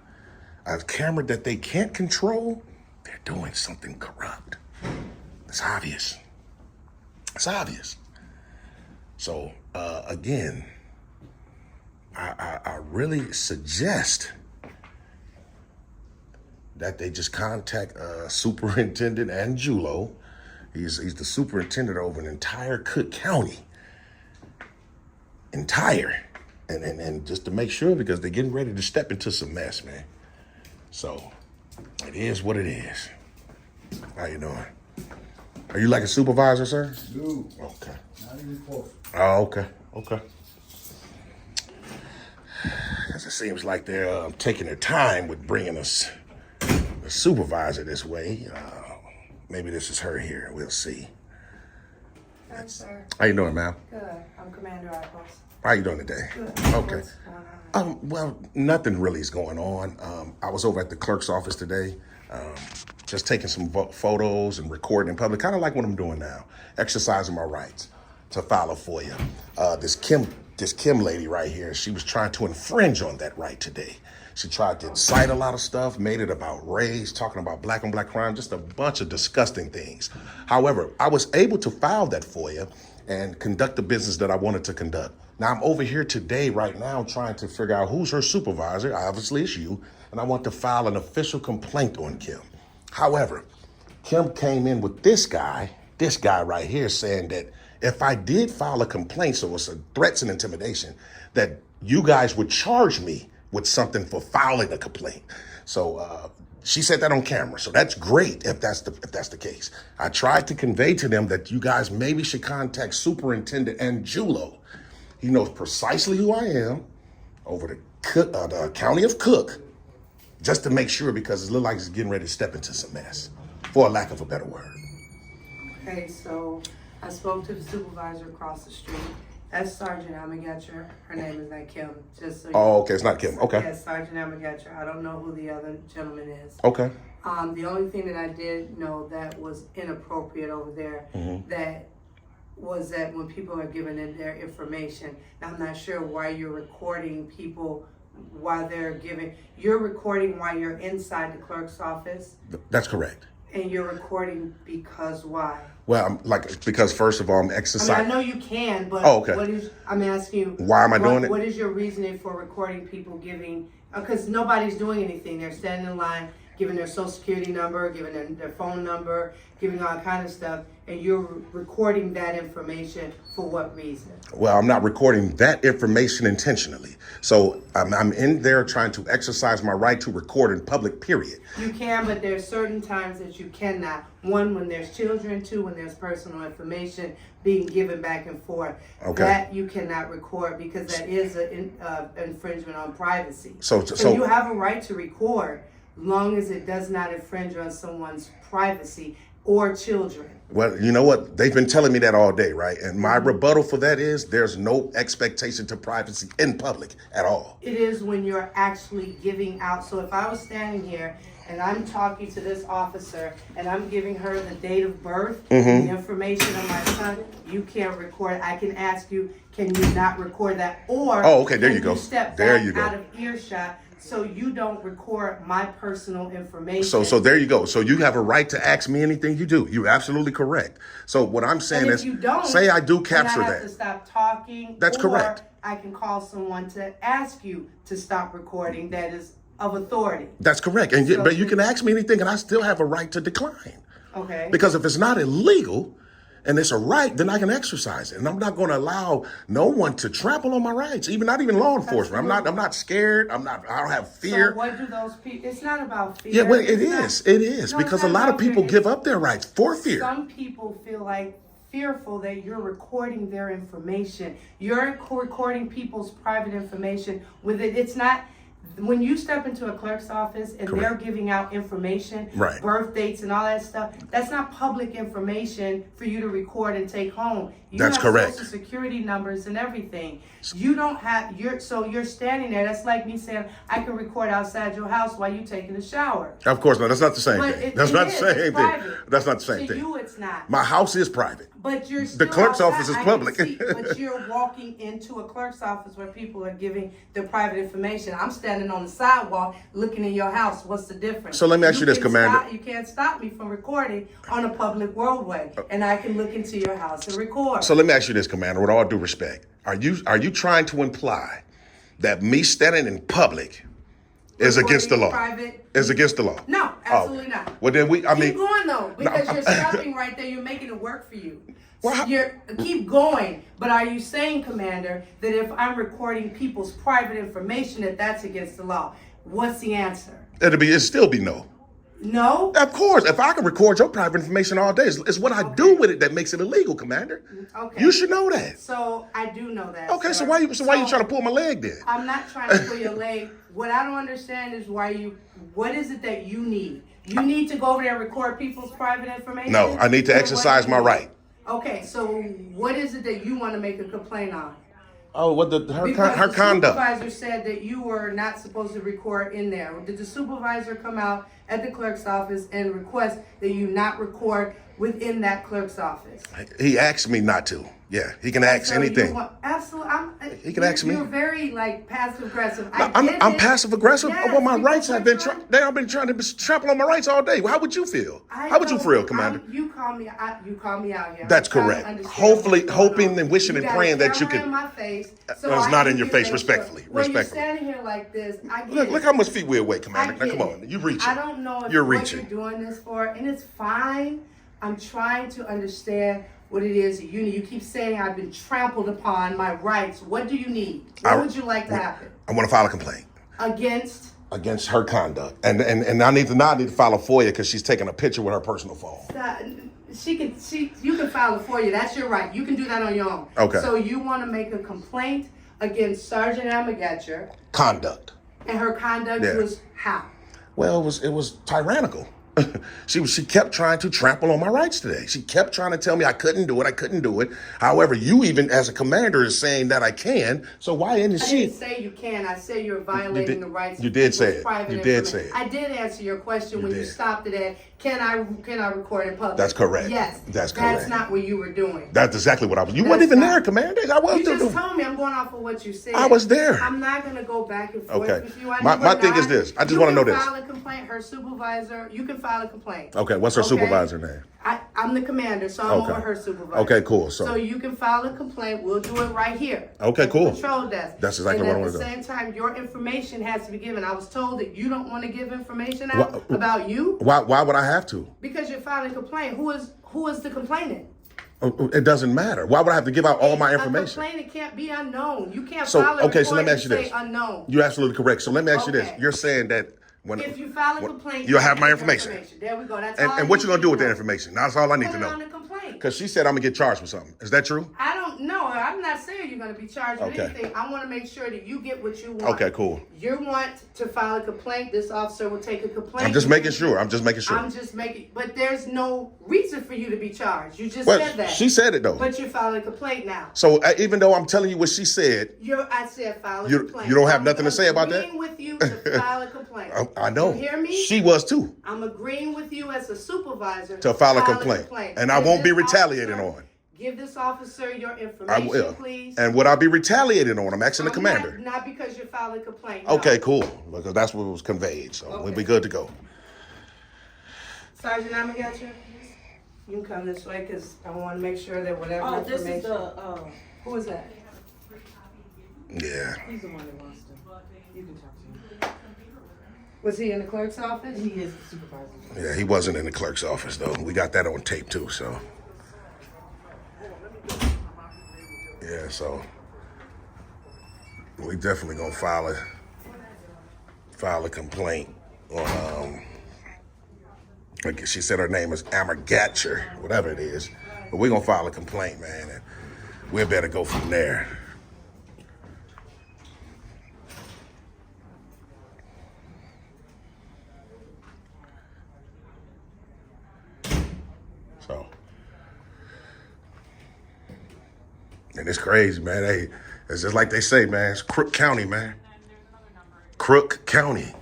a camera that they can't control, they're doing something corrupt. It's obvious. It's obvious. So again, I really suggest that they just contact Superintendent Angulo. He's the superintendent over an entire Cook County. Entire. and just to make sure, because they're getting ready to step into some mess, man. So it is what it is. How you doing? Are you like a supervisor, sir? No, Okay. not even close. Oh, okay. Okay. 'Cause it seems like they're taking their time with bringing us the supervisor this way. Maybe this is her here. We'll see. Good, sir. How you doing, ma'am? Good. I'm Commander Eccles. How you doing today? Good. Okay. What's going on? Well, nothing really is going on. I was over at the clerk's office today, just taking some photos and recording in public, kind of like what I'm doing now, exercising my rights to file a FOIA. This Kim lady right here, she was trying to infringe on that right today. She tried to incite a lot of stuff, made it about race, talking about black on black crime, just a bunch of disgusting things. However, I was able to file that FOIA and conduct the business that I wanted to conduct. Now I'm over here today, right now, trying to figure out who's her supervisor. Obviously it's you, and I want to file an official complaint on Kim. However, Kim came in with this guy right here, saying that if I did file a complaint, so it's a threats and intimidation, that you guys would charge me with something for filing a complaint. So she said that on camera. So that's great if that's the case. I tried to convey to them that you guys maybe should contact Superintendent Angulo. He knows precisely who I am over the county of Cook, just to make sure, because it looks like it's getting ready to step into some mess, for a lack of a better word. Okay, so I spoke to the supervisor across the street. That's Sergeant Amagetcher. Her name is not Kim. Just so you Oh, okay, it's not Kim. Okay. Yes, Sergeant Amagetcher. I don't know who the other gentleman is. Okay. The only thing that I did know that was inappropriate over there, that was that when people are giving in their information, now I'm not sure why you're recording people while they're giving, you're recording while you're inside the clerk's office, That's correct. and you're recording because why? Well, because first of all, I'm I exercising. mean, I know you can, but Oh, okay. what is, I'm asking you. Why am I doing it? What is your reasoning for recording people giving, because nobody's doing anything. They're standing in line, giving their social security number, giving their phone number, giving all kind of stuff, and you're recording that information for what reason? Well, I'm not recording that information intentionally. So I'm in there trying to exercise my right to record in public, period. You can, but there's certain times that you cannot. One, when there's children. Two, when there's personal information being given back and forth. Okay. That you cannot record because that is an infringement on privacy. So You have a right to record long as it does not infringe on someone's privacy or children. Well, you know what? They've been telling me that all day, right? And my rebuttal for that is there's no expectation to privacy in public at all. It is when you're actually giving out. So if I was standing here and I'm talking to this officer and I'm giving her the date of birth, the information of my son, you can't record. I can ask you, can you not record that? Or Oh, okay, there you can go. Step There back you go. out of earshot so you don't record my personal information. So there you go. So you have a right to ask me anything you do. You're absolutely correct. So what I'm saying And if is, you don't, say I do then capture I have that. to stop talking. That's correct. I can call someone to ask you to stop recording. That is of authority. That's correct. But you can ask me anything and I still have a right to decline. Okay. Because if it's not illegal and it's a right, then I can exercise it. And I'm not going to allow no one to trample on my rights, not even law enforcement. I'm not scared. I don't have fear. So what do those people, it's not about fear. Yeah, well, it It's is. No, Because it's a not lot of about fear. people give up their rights for fear. Some people feel like fearful that you're recording their information. You're recording people's private information with it. It's not, when you step into a clerk's office and they're giving out information, Right. birth dates and all that stuff, that's not public information for you to record and take home. You That's have correct. Social security numbers and everything. You don't have, so you're standing there. That's like me saying, I can record outside your house while you're taking a shower. Of course not. That's not the same But thing. it- That's it not is. the It's same thing. private. That's not the same To thing. you, it's not. My house is private. But you're still clerk's outside. office is I can public. see, but you're walking into a clerk's office where people are giving their private information. I'm standing on the sidewalk looking in your house. What's the difference? So let me ask you this, can Commander. you can't stop me from recording on a public roadway, and I can look into your house and record. So let me ask you this, Commander, with all due respect. Are you trying to imply that me standing in public is against the law? Private. Is against the law? No, absolutely not. Well, then Keep going though, because you're stopping right there. You're making it work for you. Well, Keep going. But are you saying, Commander, that if I'm recording people's private information, that that's against the law? What's the answer? It'd still be no. No? Of course, if I can record your private information all day, it's what I do with it that makes it illegal, Commander. Okay. You should know that. So I do know that. Okay, sir. so why you trying to pull my leg then? I'm not trying to pull your leg. What I don't understand is what is it that you need? You need to go over there and record people's private information? No, I need to exercise my right. Okay, so what is it that you want to make a complaint on? Oh, what her Because the conduct? supervisor said that you were not supposed to record in there. Did the supervisor come out at the clerk's office and request that you not record within that clerk's office? He asked me not to. Yeah, he can ask So anything. Absolutely. He can ask me. You're very passive aggressive. I'm passive aggressive. Yes, Well, my rights have been because I've been trying to trample on my rights all day. How would you feel? How would you feel, Commander? You call me out here. That's I'm trying to correct. understand Hopefully, what's going hoping on. and wishing and got a praying that you camera could. in my face, so No, it's I not can in your get face, make respectfully. Sure. When Respectfully. you're standing here like this, I get Look it. how much feet we're away, Commander. I Now, get come it. on, you reaching. I don't know if You're what reaching. you're doing this for, and it's fine. I'm trying to understand what it is that you need. You keep saying I've been trampled upon my rights. What do you need? What would you like to happen? I want to file a complaint Against her conduct, and I need to file a FOIA because she's taking a picture with her personal phone. You can file it for you. That's your right. You can do that on your own. Okay. So you want to make a complaint against Sergeant Amagetcher, Conduct. and her conduct was how? Well, it was tyrannical. She kept trying to trample on my rights today. She kept trying to tell me I couldn't do it. However, you even as a commander is saying that I can. So why isn't I she? didn't say you can. I say you're violating the rights. You of did say people's it. private You did information. say it. I did answer your question when you did. stopped it at can I record in public? That's correct. Yes. That's correct. That's not what you were doing. That's exactly what I was. You weren't That's even not- there, Commander. I was You there. just told me. I'm going off of what you said. I was there. I'm not going to go back and forth Okay. with you. I My know we're thing is not. this. I just want to know You this. can file a complaint. Her supervisor. You can file a complaint. Okay. What's her supervisor name? I'm the commander, so I'm Okay. over her supervisor. Okay, cool. So you can file a complaint. We'll do it right here. Okay, at the cool. Control desk. That's exactly what I wanna do. And at the same time, your information has to be given. I was told that you don't want to give information out about you why would I have to? because you're filing a complaint. Who is the complainant? It doesn't matter. Why would I have to give out all my information? A complainant can't be unknown. You can't So file a okay, so let report me ask you and this. say unknown. You're absolutely correct. So let me ask you this. Okay. You're saying that when If you file a complaint, you'll have my your information. There we go. That's all. And what you gonna do with that that information? That's all I need Put to it know. on the complaint. Because she said I'm gonna get charged with something. Is that true? I don't know. I'm not saying you're going to be charged with Okay. anything. I want to make sure that you get what you want. Okay, cool. You want to file a complaint. This officer will take a complaint. I'm just making sure. But there's no reason for you to be charged. You just Well, said that. she said it though. But you're filing a complaint now. So even though I'm telling you what she said, I said file a You- complaint. you don't have I'm nothing to say about that? agreeing with you to file a complaint. I know. You hear me? She was too. I'm agreeing with you as a supervisor To file a complaint. And I Give won't be this retaliated officer- on. Give this officer your I information, will. please. And would I be retaliated on? I'm asking the I'm commander. Not because you're filing a complaint. No. Okay, cool. Because that's what was conveyed. So we'll be good to go. Sergeant Amagetcher, you can come this way because I want to make sure that whatever This information. is the, Who is that? Yeah. he's the one that wants to, you can talk to him. Was he in the clerk's office? He is the supervisor. Yeah, he wasn't in the clerk's office though. We got that on tape too, so. Yeah, so we definitely gonna file a complaint on like she said her name is Amagatcher, whatever it is. But we're gonna file a complaint, man, and we better go from there. So, and it's crazy, man. Hey, it's just like they say, man. It's Crook County, man. Crook County.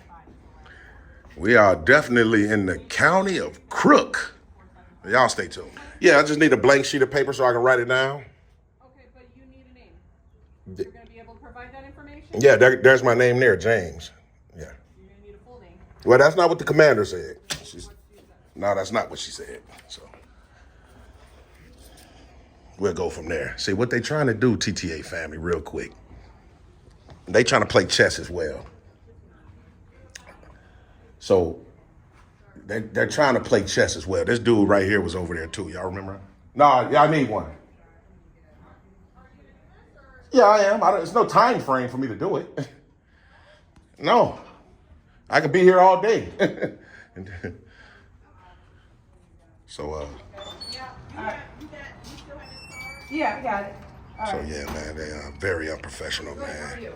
We are definitely in the county of Crook. Y'all stay tuned. Yeah, I just need a blank sheet of paper so I can write it down. Okay, but you need a name. You're gonna be able to provide that information? Yeah, there's my name there, James. Yeah. You're gonna need a full name. Well, that's not what the commander said. No, that's not what she said. So we'll go from there. See, what they trying to do, TTA family, real quick. They trying to play chess as well. So they're trying to play chess as well. This dude right here was over there too. Y'all remember? Nah, yeah, I need one. Yeah, I am. There's no time frame for me to do it. No. I could be here all day. So, Yeah, I got it. so yeah, man, they are very unprofessional, man.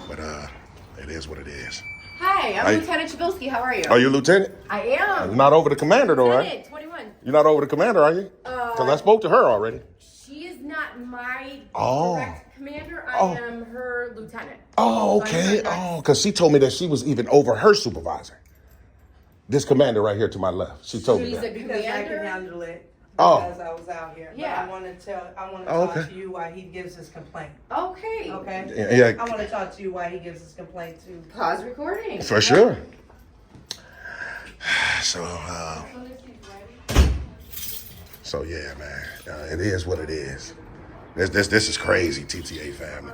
But it is what it is. Hi, I'm Hi. Lieutenant Chabilsky. How are you? Are you lieutenant? I am. You're not over the commander though, right? Lieutenant, 21. You're not over the commander, are you? Because I spoke to her already. She is not my Oh. direct commander. I Oh. am her lieutenant. Oh, So I'm okay. her direct- Oh, because she told me that she was even over her supervisor. This commander right here to my left. She told me She's that. a Because I can commander. handle it Oh. because I was out here. Yeah. But I want to Oh, talk okay. to you why he gives his complaint. Okay. Okay? Yeah, I want to talk to you why he gives his complaint too. Pause recording. for sure. So yeah, man, it is what it is. This is crazy, TTA family.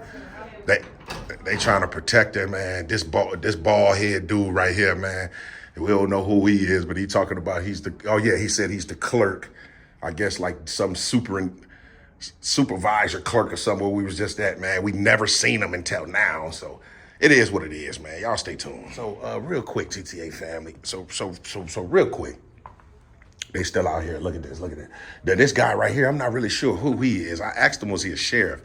They trying to protect her, man. This bald head dude right here, man. We don't know who he is, but he talking about he said he's the clerk. I guess like some supervisor clerk or somewhere we was just at, man. We never seen him until now, so it is what it is, man. Y'all stay tuned. So real quick, TTA family. So real quick. They still out here. Look at this. Look at that. This guy right here, I'm not really sure who he is. I asked him, was he a sheriff?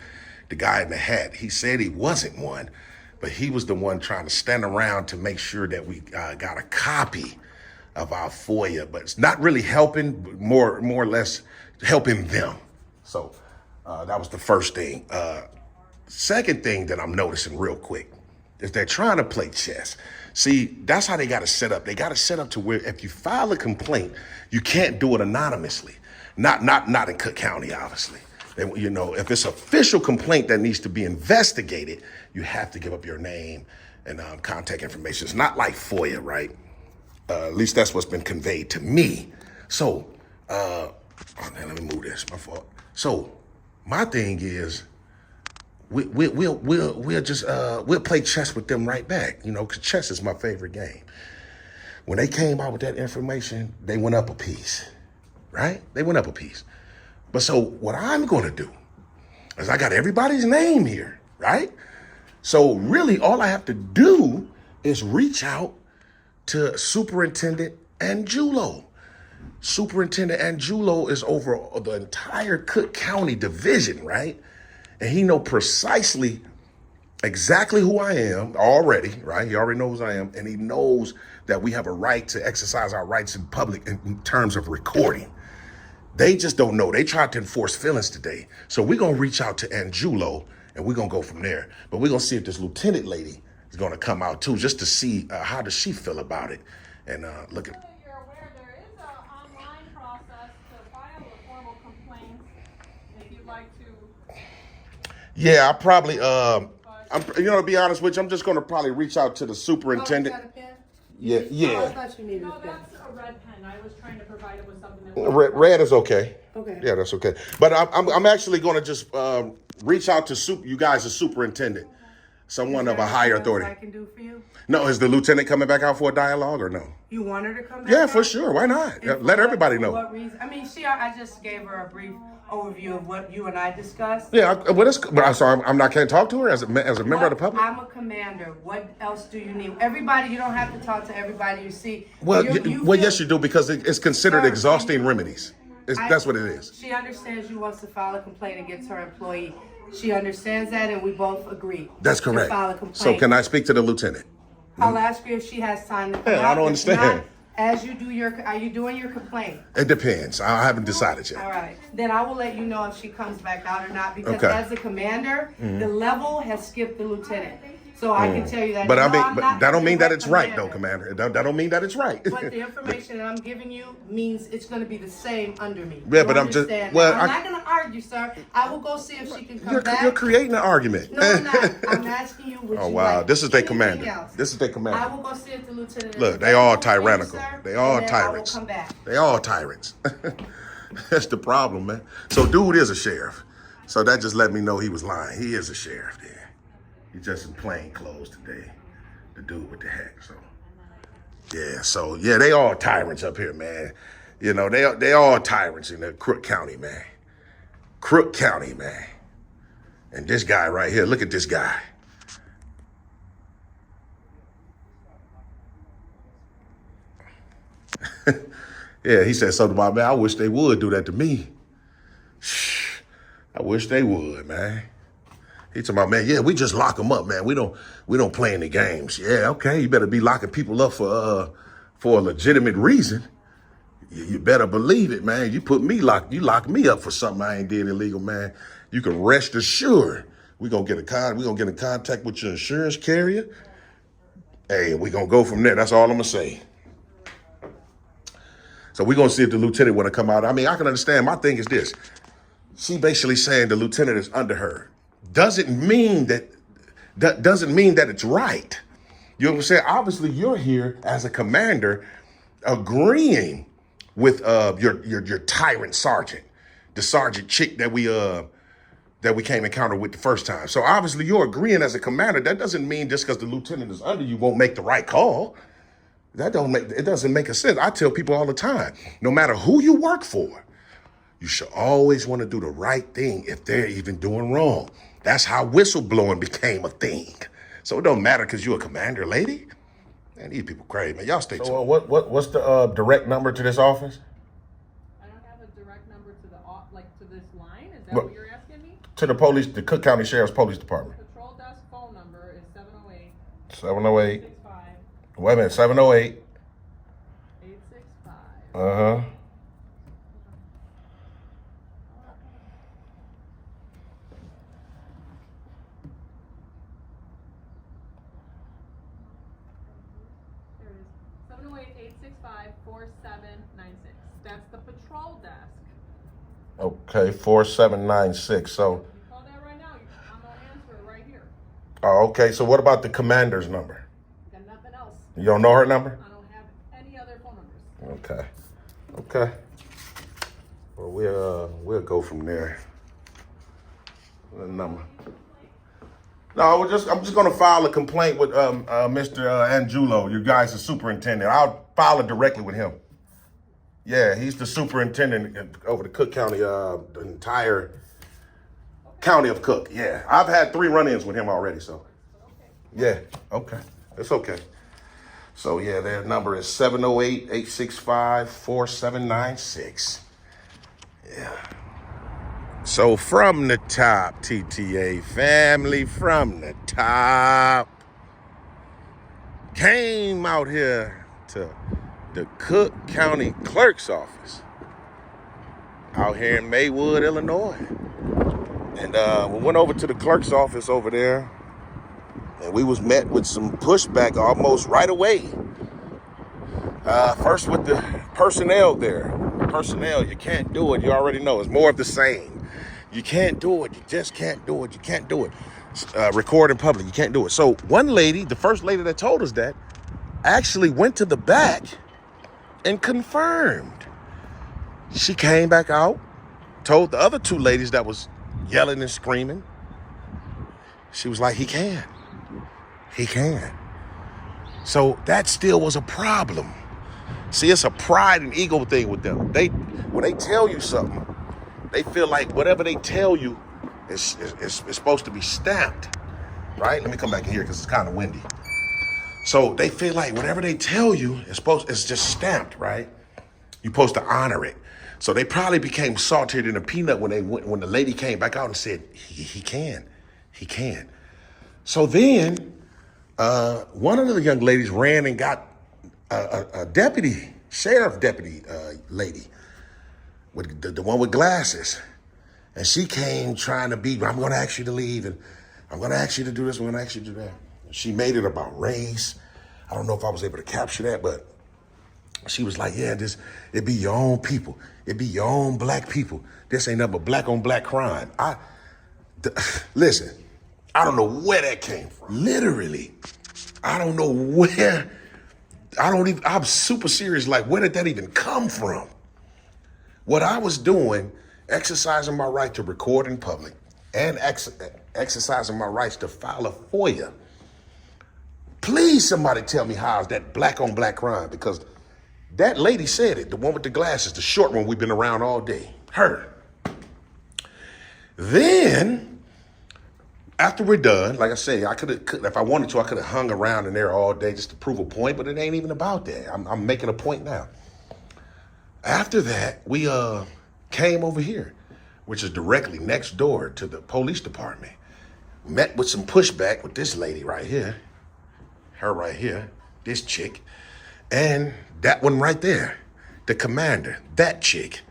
The guy in the hat. He said he wasn't one, but he was the one trying to stand around to make sure that we got a copy of our FOIA, but it's not really helping, but more or less helping them. So that was the first thing. Second thing that I'm noticing real quick is they're trying to play chess. See, that's how they got to set up. They got to set up to where if you file a complaint, you can't do it anonymously. Not in Cook County, obviously. You know, if it's an official complaint that needs to be investigated, you have to give up your name and contact information. It's not like FOIA, right? At least that's what's been conveyed to me. So, let me move this. My fault. So, my thing is, we'll just play chess with them right back. You know, because chess is my favorite game. When they came out with that information, they went up a piece, right? They went up a piece. But so what I'm going to do is I got everybody's name here, right? So really all I have to do is reach out to Superintendent Angulo. Superintendent Angulo is over the entire Cook County division, right? And he know precisely exactly who I am already, right? He already knows who I am. And he knows that we have a right to exercise our rights in public in terms of recording. They just don't know. They tried to enforce feelings today. So we're going to reach out to Angulo and we're going to go from there. But we're going to see if this lieutenant lady is going to come out too, just to see how does she feel about it. And look at. You're aware there is an online process to file a formal complaint if you'd like to. Yeah, I probably, to be honest with you, I'm just going to probably reach out to the superintendent. Yeah. I thought you needed No, a pen. that's a red pen. I was trying to provide it with something that. Red is okay. Okay. Yeah, that's okay. But I'm actually going to just reach out to you guys, the superintendent, someone of a higher authority. I can do for you? No, is the lieutenant coming back out for a dialogue or no? You want her to come back? Yeah, out? for sure. Why not? And Let for everybody for know. What reason? I mean, I just gave her a brief overview of what you and I discussed. Yeah, I'm not can't talk to her as a member of the public. I'm a commander. What else do you need? Everybody, you don't have to talk to everybody you see. Well, You yes, you do because it's considered Sir, exhausting remedies. That's what it is. She understands you wants to file a complaint against her employee. She understands that, and we both agree. That's to correct. file a complaint. So can I speak to the lieutenant? I'll ask her if she has time to come Yeah, I out. don't If understand. not, as you do are you doing your complaint? It depends. I haven't decided yet. All right. Then I will let you know if she comes back out or not, because Okay. as the commander, the level has skipped the lieutenant. So I can tell you that. But No, I mean, I'm but not that don't mean that it's right, commander. though, Commander. That don't mean that it's right. But the information that I'm giving you means it's going to be the same under me. Yeah, You but I'm just- understand? well, I'm I- not going to argue, sir. I will go see if she can come back. You're creating an argument. No, I'm not. I'm asking you. Would Oh you wow, like this is their anything commander. else? This is their I commander. will go see if the lieutenant. is Look, they all available for you, tyrannical. sir, They all and then tyrants. I will come back. They all tyrants. That's the problem, man. So dude is a sheriff. So that just let me know he was lying. He is a sheriff there. He's just in plain clothes today. The dude with the hat. So yeah, they all tyrants up here, man. You know, they all tyrants in Crook County, man. Crook County, man. And this guy right here, look at this guy. Yeah, he said something about, man, I wish they would do that to me. I wish they would, man. He talking about, man, yeah, we just lock them up, man. We don't play any games. Yeah, okay, you better be locking people up for a legitimate reason. You better believe it, man. You lock me up for something I ain't did illegal, man. You can rest assured we gonna get in contact with your insurance carrier. Hey, we gonna go from there. That's all I'm gonna say. So we're gonna see if the lieutenant wanna come out. I mean, I can understand. My thing is this. She basically saying the lieutenant is under her. Doesn't mean that it's right. You know what I'm saying? Obviously, you're here as a commander agreeing with your tyrant sergeant, the sergeant chick that we came encounter with the first time. So obviously you're agreeing as a commander. That doesn't mean just because the lieutenant is under you won't make the right call. It doesn't make a sense. I tell people all the time, no matter who you work for, you should always want to do the right thing if they're even doing wrong. That's how whistleblowing became a thing. So it don't matter because you're a commander, lady. Man, these people crazy, man. Y'all stay tuned. So what's the direct number to this office? I don't have a direct number to to this line. Is that what you're asking me? To the police, the Cook County Sheriff's Police Department. Patrol desk phone number is 708. 708. Wait a minute, 708. 865. Uh-huh. There it is. 708-865-4796. That's the patrol desk. Okay, 4796. So. You call that right now, I'm gonna answer it right here. Oh, okay. So what about the commander's number? Got nothing else. You don't know her number? I don't have any other phone numbers. Okay. Okay. Well, we'll go from there. The number. No, I'm just gonna file a complaint with Mr. Angulo, you guys, the superintendent. I'll file it directly with him. Yeah, he's the superintendent over the Cook County, the entire county of Cook. Yeah, I've had 3 run-ins with him already. So, yeah, okay, it's okay. So yeah, their number is 708-865-4796. Yeah. So from the top, TTA family, from the top, came out here to the Cook County Clerk's office out here in Maywood, Illinois. And we went over to the clerk's office over there, and we was met with some pushback almost right away. First with the personnel there. Personnel, you can't do it. You already know. It's more of the same. You can't do it. You just can't do it. You can't do it. Record in public. You can't do it. So one lady, the first lady that told us that, actually went to the back and confirmed. She came back out, told the other 2 ladies that was yelling and screaming. She was like, he can. He can. So that still was a problem. See, it's a pride and ego thing with them. When they tell you something, they feel like whatever they tell you is supposed to be stamped, right? Let me come back in here because it's kind of windy. So they feel like whatever they tell you it's just stamped, right? You're supposed to honor it. So they probably became saltier than a peanut when the lady came back out and said, he can. So then one of the young ladies ran and got a sheriff deputy lady, with the one with glasses. And she came trying to I'm going to ask you to leave, and I'm going to ask you to do this, I'm going to ask you to do that. She made it about race. I don't know if I was able to capture that, but she was like, yeah, it be your own people. It be your own black people. This ain't nothing but black on black crime. Listen, I don't know where that came from. Literally, I don't know where. I'm super serious. Like, where did that even come from? What I was doing, exercising my right to record in public and exercising my rights to file a FOIA. Please, somebody tell me how is that black on black crime? Because That lady said it, the one with the glasses, the short one we've been around all day. Her. Then, after we're done, like I say, I could have, if I wanted to, I could have hung around in there all day just to prove a point, but it ain't even about that. I'm making a point now. After that, we came over here, which is directly next door to the police department. Met with some pushback with this lady right here, her right here, this chick, and that one right there, the commander, that chick.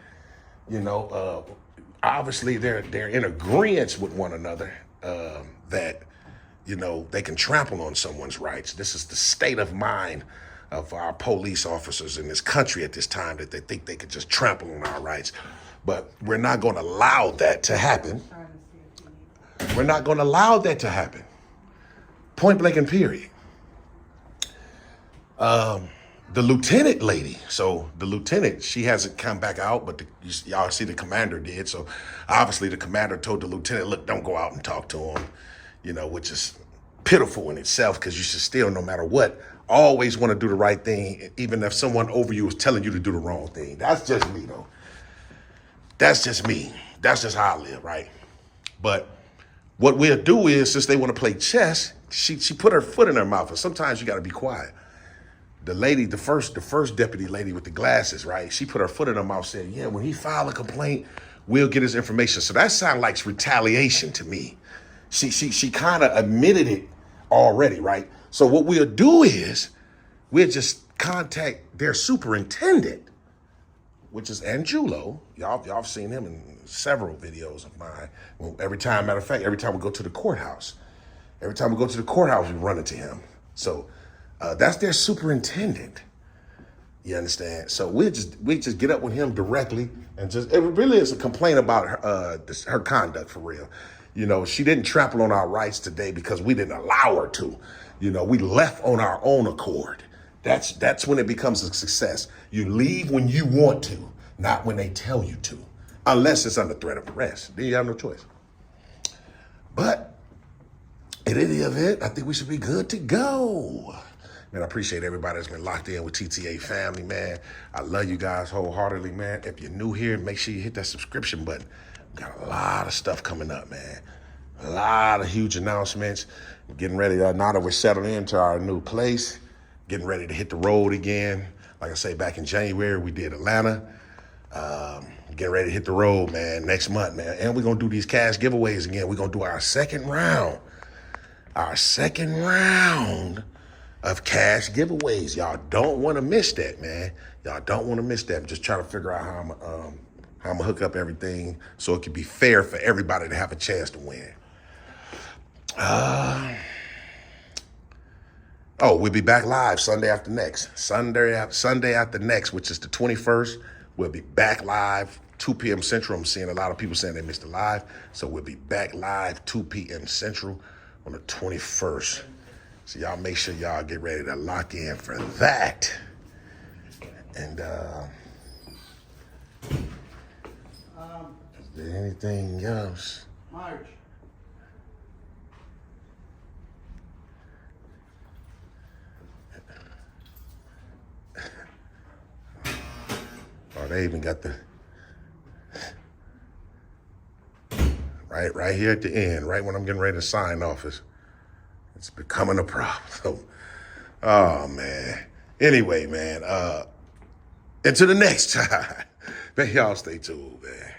You know, obviously they're in agreement with one another that, you know, they can trample on someone's rights. This is the state of mind of our police officers in this country at this time, that they think they could just trample on our rights. But we're not going to allow that to happen. We're not going to allow that to happen. Point blank and period. The lieutenant lady, so the lieutenant, she hasn't come back out, but y'all see the commander did. So obviously the commander told the lieutenant, look, don't go out and talk to him, you know, which is pitiful in itself, because you should still, no matter what, always want to do the right thing, even if someone over you is telling you to do the wrong thing. That's just me, though. That's just me. That's just how I live, right? But what we'll do is, since they want to play chess, she put her foot in her mouth, and sometimes you got to be quiet. The lady, the first deputy lady with the glasses, right? She put her foot in her mouth, said, yeah, when he filed a complaint, we'll get his information. So that sounds like retaliation to me. She kind of admitted it already, right? So what we'll do is we'll just contact their superintendent, which is Angulo. Y'all seen him in several videos of mine. Well, matter of fact, every time we go to the courthouse, we run into him. So that's their superintendent. You understand? So we just get up with him directly, and it really is a complaint about her conduct, for real. You know, she didn't trample on our rights today because we didn't allow her to. You know, we left on our own accord. That's when it becomes a success. You leave when you want to, not when they tell you to, unless it's under threat of arrest. Then you have no choice. But in any event, I think we should be good to go. Man, I appreciate everybody that's been locked in with TTA family, man. I love you guys wholeheartedly, man. If you're new here, make sure you hit that subscription button. We got a lot of stuff coming up, man. A lot of huge announcements. We're getting ready, now that we're settled into our new place, getting ready to hit the road again. Like I say, back in January, we did Atlanta. Getting ready to hit the road, man, next month, man. And we're going to do these cash giveaways again. We're going to do our second round. Our second round of cash giveaways. Y'all don't want to miss that, man. Y'all don't want to miss that. I'm just trying to figure out how I'm gonna hook up everything so it can be fair for everybody to have a chance to win. We'll be back live Sunday after next. Sunday after next, which is the 21st. We'll be back live 2 p.m. Central. I'm seeing a lot of people saying they missed the live. So we'll be back live 2 p.m. Central on the 21st. So y'all make sure y'all get ready to lock in for that. And is there anything else? March. Oh, they even got the right here at the end, right when I'm getting ready to sign off. It's becoming a problem. Oh, man. Anyway, man, until the next time, man, y'all stay tuned, man.